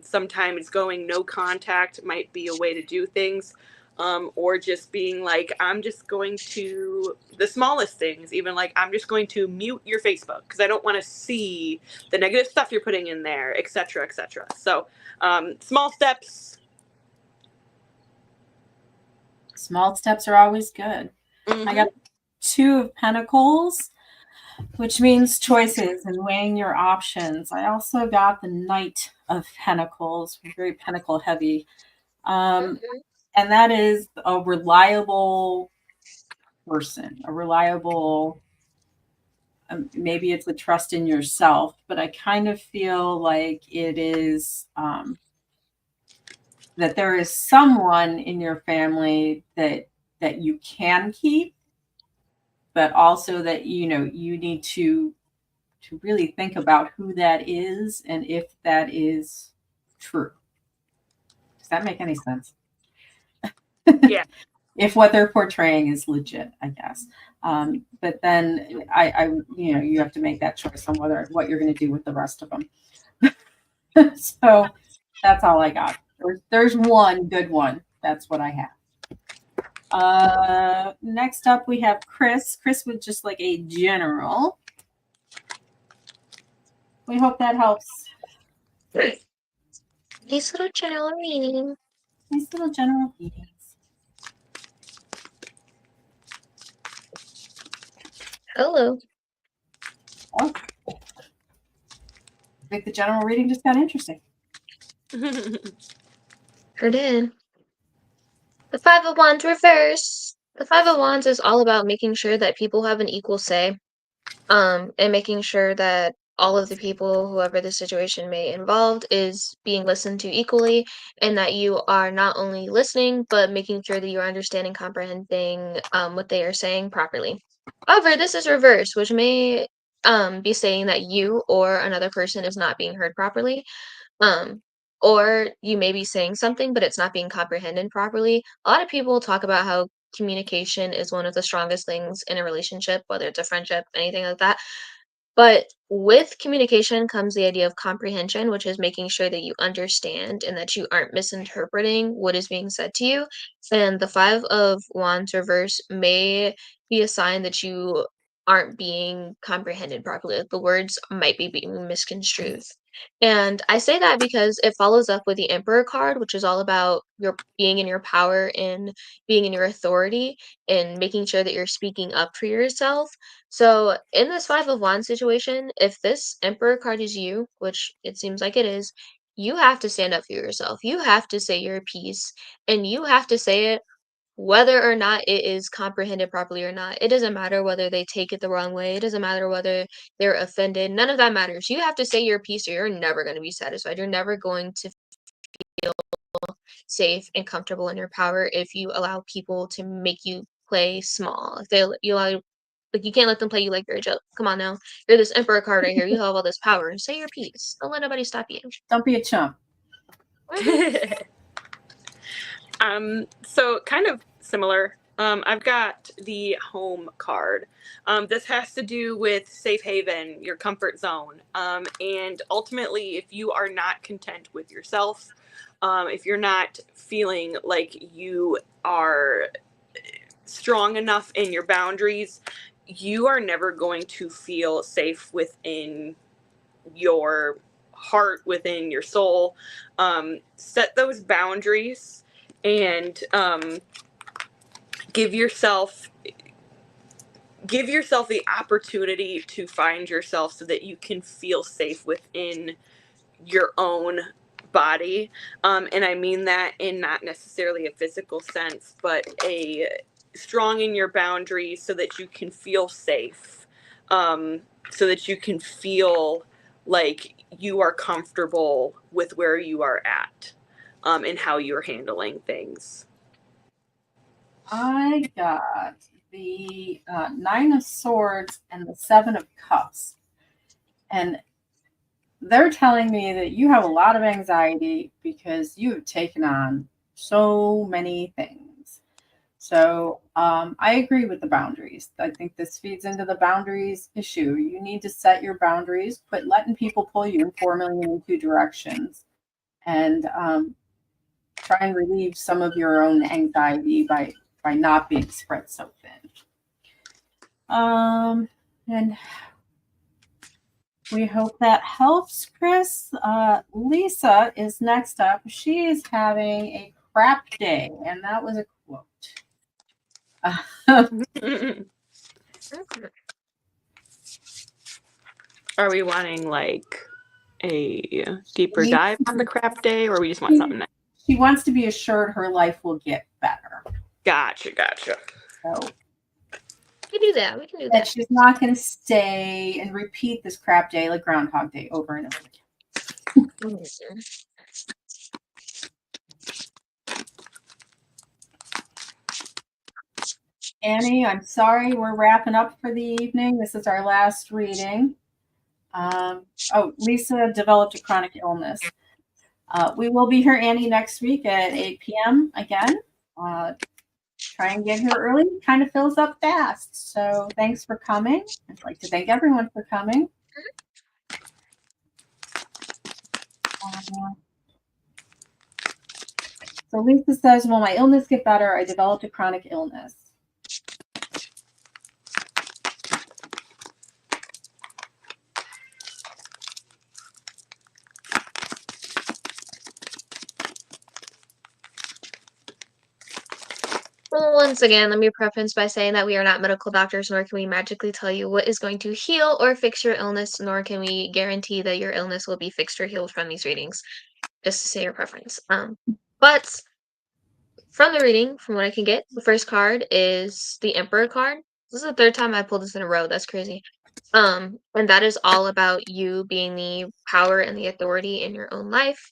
Speaker 3: Sometimes going no contact might be a way to do things, or just being like, I'm just going to, the smallest things, even like, I'm just going to mute your Facebook because I don't want to see the negative stuff you're putting in there, etc., etc. So small steps.
Speaker 1: Small steps are always good. I got 2 of Pentacles, which means choices and weighing your options. I also got the Knight of Pentacles, very pentacle heavy. And that is a reliable person, a reliable, maybe it's a trust in yourself, but I kind of feel like it is that there is someone in your family that you can keep, but also that you need to really think about who that is and if that is true. Does that make any sense?
Speaker 3: Yeah.
Speaker 1: If what they're portraying is legit, I guess. But then I you have to make that choice on what you're going to do with the rest of them. So that's all I got. There's one good one. That's what I have. Next up, we have Chris. Chris with just like a general. We hope that helps.
Speaker 2: Nice little general reading.
Speaker 1: Nice little general readings.
Speaker 2: Hello.
Speaker 1: Oh. I think the general reading just got interesting.
Speaker 2: Sure did. The Five of Wands reverse. The Five of Wands is all about making sure that people have an equal say, and making sure that all of the people, whoever the situation may involve, is being listened to equally, and that you are not only listening, but making sure that you're understanding, comprehending what they are saying properly. However, this is reverse, which may be saying that you or another person is not being heard properly. Um, or you may be saying something, but it's not being comprehended properly. A lot of people talk about how communication is one of the strongest things in a relationship, whether it's a friendship, anything like that. But with communication comes the idea of comprehension, which is making sure that you understand and that you aren't misinterpreting what is being said to you. And the Five of Wands reverse may be a sign that you aren't being comprehended properly. Like the words might be being misconstrued. And I say that because it follows up with the Emperor card, which is all about your being in your power and being in your authority and making sure that you're speaking up for yourself. So in this Five of Wands situation, if this Emperor card is you, which it seems like it is, you have to stand up for yourself. You have to say your piece, and you have to say it whether or not it is comprehended properly or not. It doesn't matter whether they take it the wrong way. It doesn't matter whether they're offended. None of that matters. You have to say your piece or you're never going to be satisfied. You're never going to feel safe and comfortable in your power if you allow people to make you play small. If you allow like you can't let them play you like you're a joke. Come on now. You're this Emperor card right here. You have all this power. Say your piece. Don't let nobody stop you.
Speaker 1: Don't be a chump.
Speaker 3: So kind of similar. I've got the home card. This has to do with safe haven, your comfort zone. And ultimately, if you are not content with yourself, if you're not feeling like you are strong enough in your boundaries, you are never going to feel safe within your heart, within your soul. Set those boundaries and give yourself the opportunity to find yourself so that you can feel safe within your own body. And I mean that in not necessarily a physical sense, but a strong in your boundaries so that you can feel safe, so that you can feel like you are comfortable with where you are at, and how you're handling things.
Speaker 1: I got the Nine of Swords and the Seven of Cups. And they're telling me that you have a lot of anxiety because you have taken on so many things. So I agree with the boundaries. I think this feeds into the boundaries issue. You need to set your boundaries, quit letting people pull you in 4,000,002 directions, and try and relieve some of your own anxiety by not being spread so thin. And we hope that helps, Chris. Lisa is next up. She is having a crap day, and that was a quote.
Speaker 3: Are we wanting like a deeper dive on the crap day, or we just want something nice?
Speaker 1: She wants to be assured her life will get better.
Speaker 3: Gotcha.
Speaker 1: So
Speaker 2: We can do that. We can do
Speaker 1: that
Speaker 2: that.
Speaker 1: she's not going to stay and repeat this crap day like Groundhog Day over and over again. Annie, I'm sorry, we're wrapping up for the evening. This is our last reading. Lisa developed a chronic illness. We will be here, Annie, next week at 8 p.m. again. Try and get here early. Kind of fills up fast. So thanks for coming. I'd like to thank everyone for coming. So Lisa says, will my illness get better? I developed a chronic illness.
Speaker 2: Well, once again, let me preface by saying that we are not medical doctors, nor can we magically tell you what is going to heal or fix your illness, nor can we guarantee that your illness will be fixed or healed from these readings. Just to say your preference. But from the reading, from what I can get, the first card is the Emperor card. This is the third time I pulled this in a row. That's crazy. And that is all about you being the power and the authority in your own life,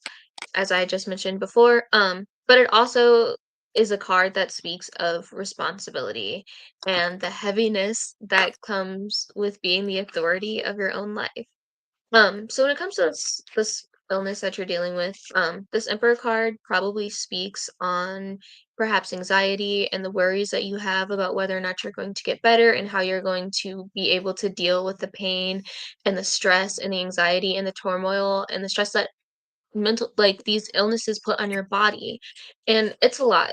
Speaker 2: as I just mentioned before. But it also is a card that speaks of responsibility and the heaviness that comes with being the authority of your own life. So when it comes to this illness that you're dealing with, this Emperor card probably speaks on perhaps anxiety and the worries that you have about whether or not you're going to get better and how you're going to be able to deal with the pain and the stress and the anxiety and the turmoil and the stress that like these illnesses put on your body. And it's a lot.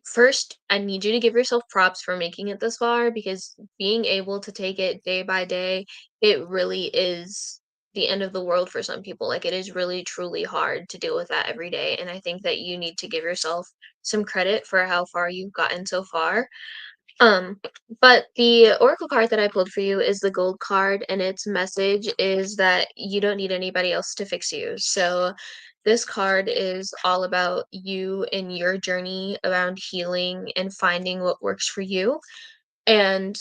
Speaker 2: First, I need you to give yourself props for making it this far because being able to take it day by day, it really is the end of the world for some people. Like, it is really, truly hard to deal with that every day. And I think that you need to give yourself some credit for how far you've gotten so far. Um, but the oracle card that I pulled for you is the gold card, and its message is that you don't need anybody else to fix you. So this card is all about you and your journey around healing and finding what works for you. And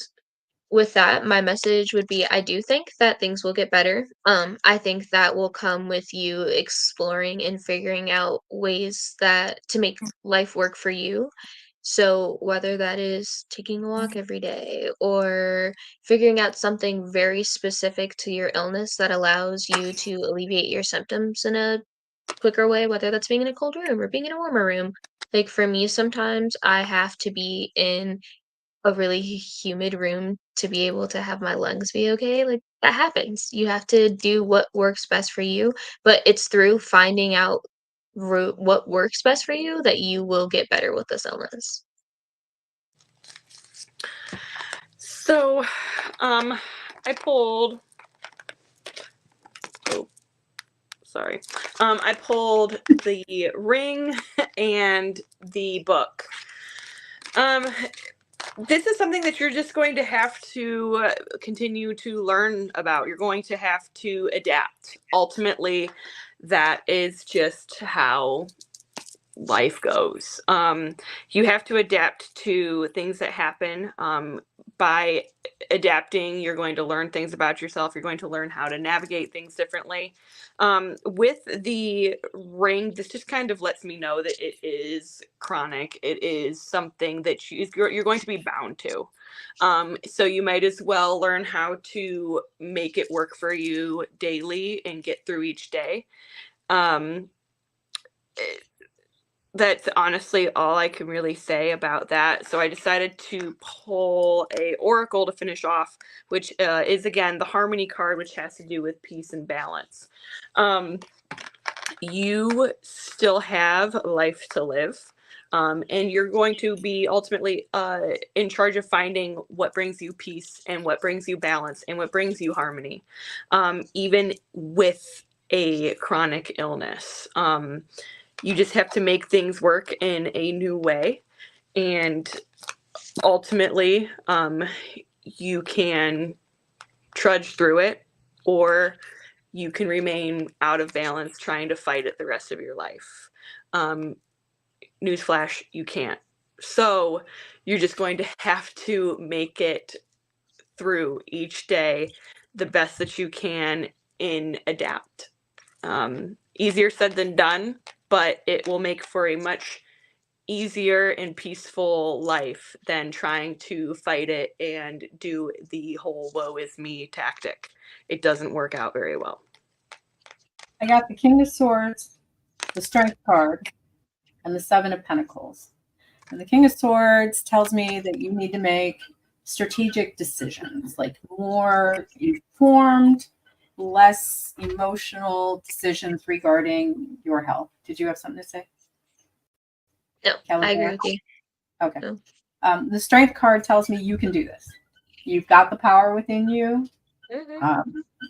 Speaker 2: with that, my message would be I do think that things will get better. I think that will come with you exploring and figuring out ways that to make life work for you. So whether that is taking a walk every day or figuring out something very specific to your illness that allows you to alleviate your symptoms in a quicker way, whether that's being in a cold room or being in a warmer room. Like for me, sometimes I have to be in a really humid room to be able to have my lungs be okay. Like that happens. You have to do what works best for you, but it's through finding out what works best for you that you will get better with this illness.
Speaker 3: So, I pulled. Oh, sorry. I pulled the ring and the book. This is something that you're just going to have to continue to learn about. You're going to have to adapt. Ultimately, that is just how life goes. You have to adapt to things that happen. By adapting, you're going to learn things about yourself. You're going to learn how to navigate things differently. With the ring, this just kind of lets me know that it is chronic. It is something that you're going to be bound to. So you might as well learn how to make it work for you daily and get through each day. That's honestly all I can really say about that. So I decided to pull a oracle to finish off, which is again the harmony card, which has to do with peace and balance. You still have life to live. And you're going to be ultimately in charge of finding what brings you peace and what brings you balance and what brings you harmony, even with a chronic illness. You just have to make things work in a new way. And ultimately, you can trudge through it, or you can remain out of balance trying to fight it the rest of your life. Newsflash, you can't. So you're just going to have to make it through each day the best that you can and adapt. Easier said than done, but it will make for a much easier and peaceful life than trying to fight it and do the whole woe is me tactic. It doesn't work out very well.
Speaker 1: I got the King of Swords, the Strength card, and the Seven of Pentacles. And the King of Swords tells me that you need to make strategic decisions, like more informed, less emotional decisions regarding your health. Did you have something to say?
Speaker 2: No,
Speaker 1: Kelly,
Speaker 2: I agree with you.
Speaker 1: Okay.
Speaker 2: No.
Speaker 1: The Strength card tells me you can do this. You've got the power within you.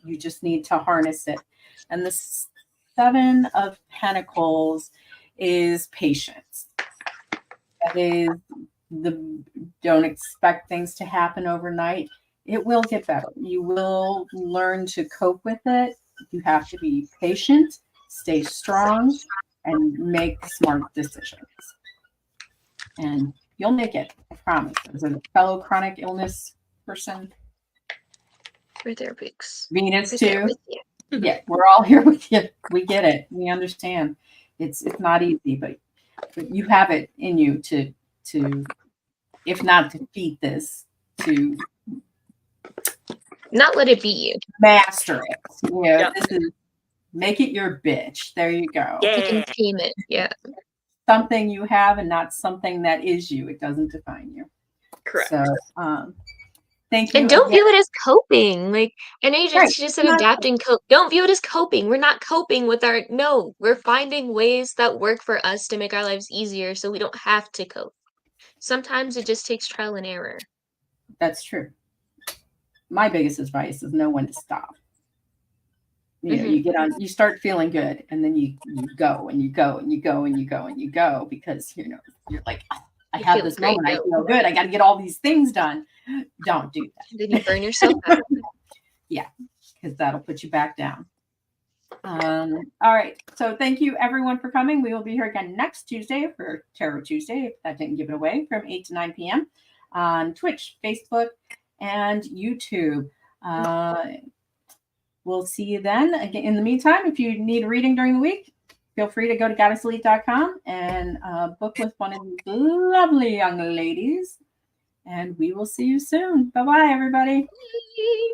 Speaker 1: You just need to harness it. And the Seven of Pentacles is patience. That is don't expect things to happen overnight. It will get better. You will learn to cope with it. You have to be patient, stay strong, and make smart decisions. And you'll make it, I promise. As a fellow chronic illness person,
Speaker 2: We're there, Biggs.
Speaker 1: Venus
Speaker 2: We're there
Speaker 1: too.
Speaker 2: with you.
Speaker 1: Yeah, we're all here with you. We get it. We understand. It's not easy, but But you have it in you to if not defeat this, to
Speaker 2: Not let it be you.
Speaker 1: master it. You know,
Speaker 3: Yep.
Speaker 1: this is make it your bitch. There you go.
Speaker 2: You can
Speaker 3: Yeah.
Speaker 2: tame it. Yeah.
Speaker 1: Something you have and not something that is you. It doesn't define you.
Speaker 3: Correct.
Speaker 1: So thank you.
Speaker 2: And don't
Speaker 1: again.
Speaker 2: view it as coping. Like, I know you
Speaker 1: Right.
Speaker 2: just said
Speaker 1: Not-
Speaker 2: adapting. Don't view it as coping. We're not coping with our. No, we're finding ways that work for us to make our lives easier, so we don't have to cope. Sometimes it just takes trial and error.
Speaker 1: That's true. My biggest advice is know when to stop. You know, you get on, you start feeling good, and then you go and you go and you go and you go and you go because you know you're like, I
Speaker 2: You
Speaker 1: have
Speaker 2: feel
Speaker 1: this
Speaker 2: great,
Speaker 1: moment, I
Speaker 2: go.
Speaker 1: feel good, I got to get all these things done. Don't do that
Speaker 2: Then you burn yourself out.
Speaker 1: because that'll put you back down. All right, so thank you everyone for coming. We will be here again next Tuesday for Tarot Tuesday, if that didn't give it away, from 8 to 9 p.m. on Twitch, Facebook, and YouTube. We'll see you then. Again, in the meantime, if you need a reading during the week, feel free to go to goddesselite.com and book with one of these lovely young ladies. And we will see you soon. Bye-bye, everybody.
Speaker 2: Bye.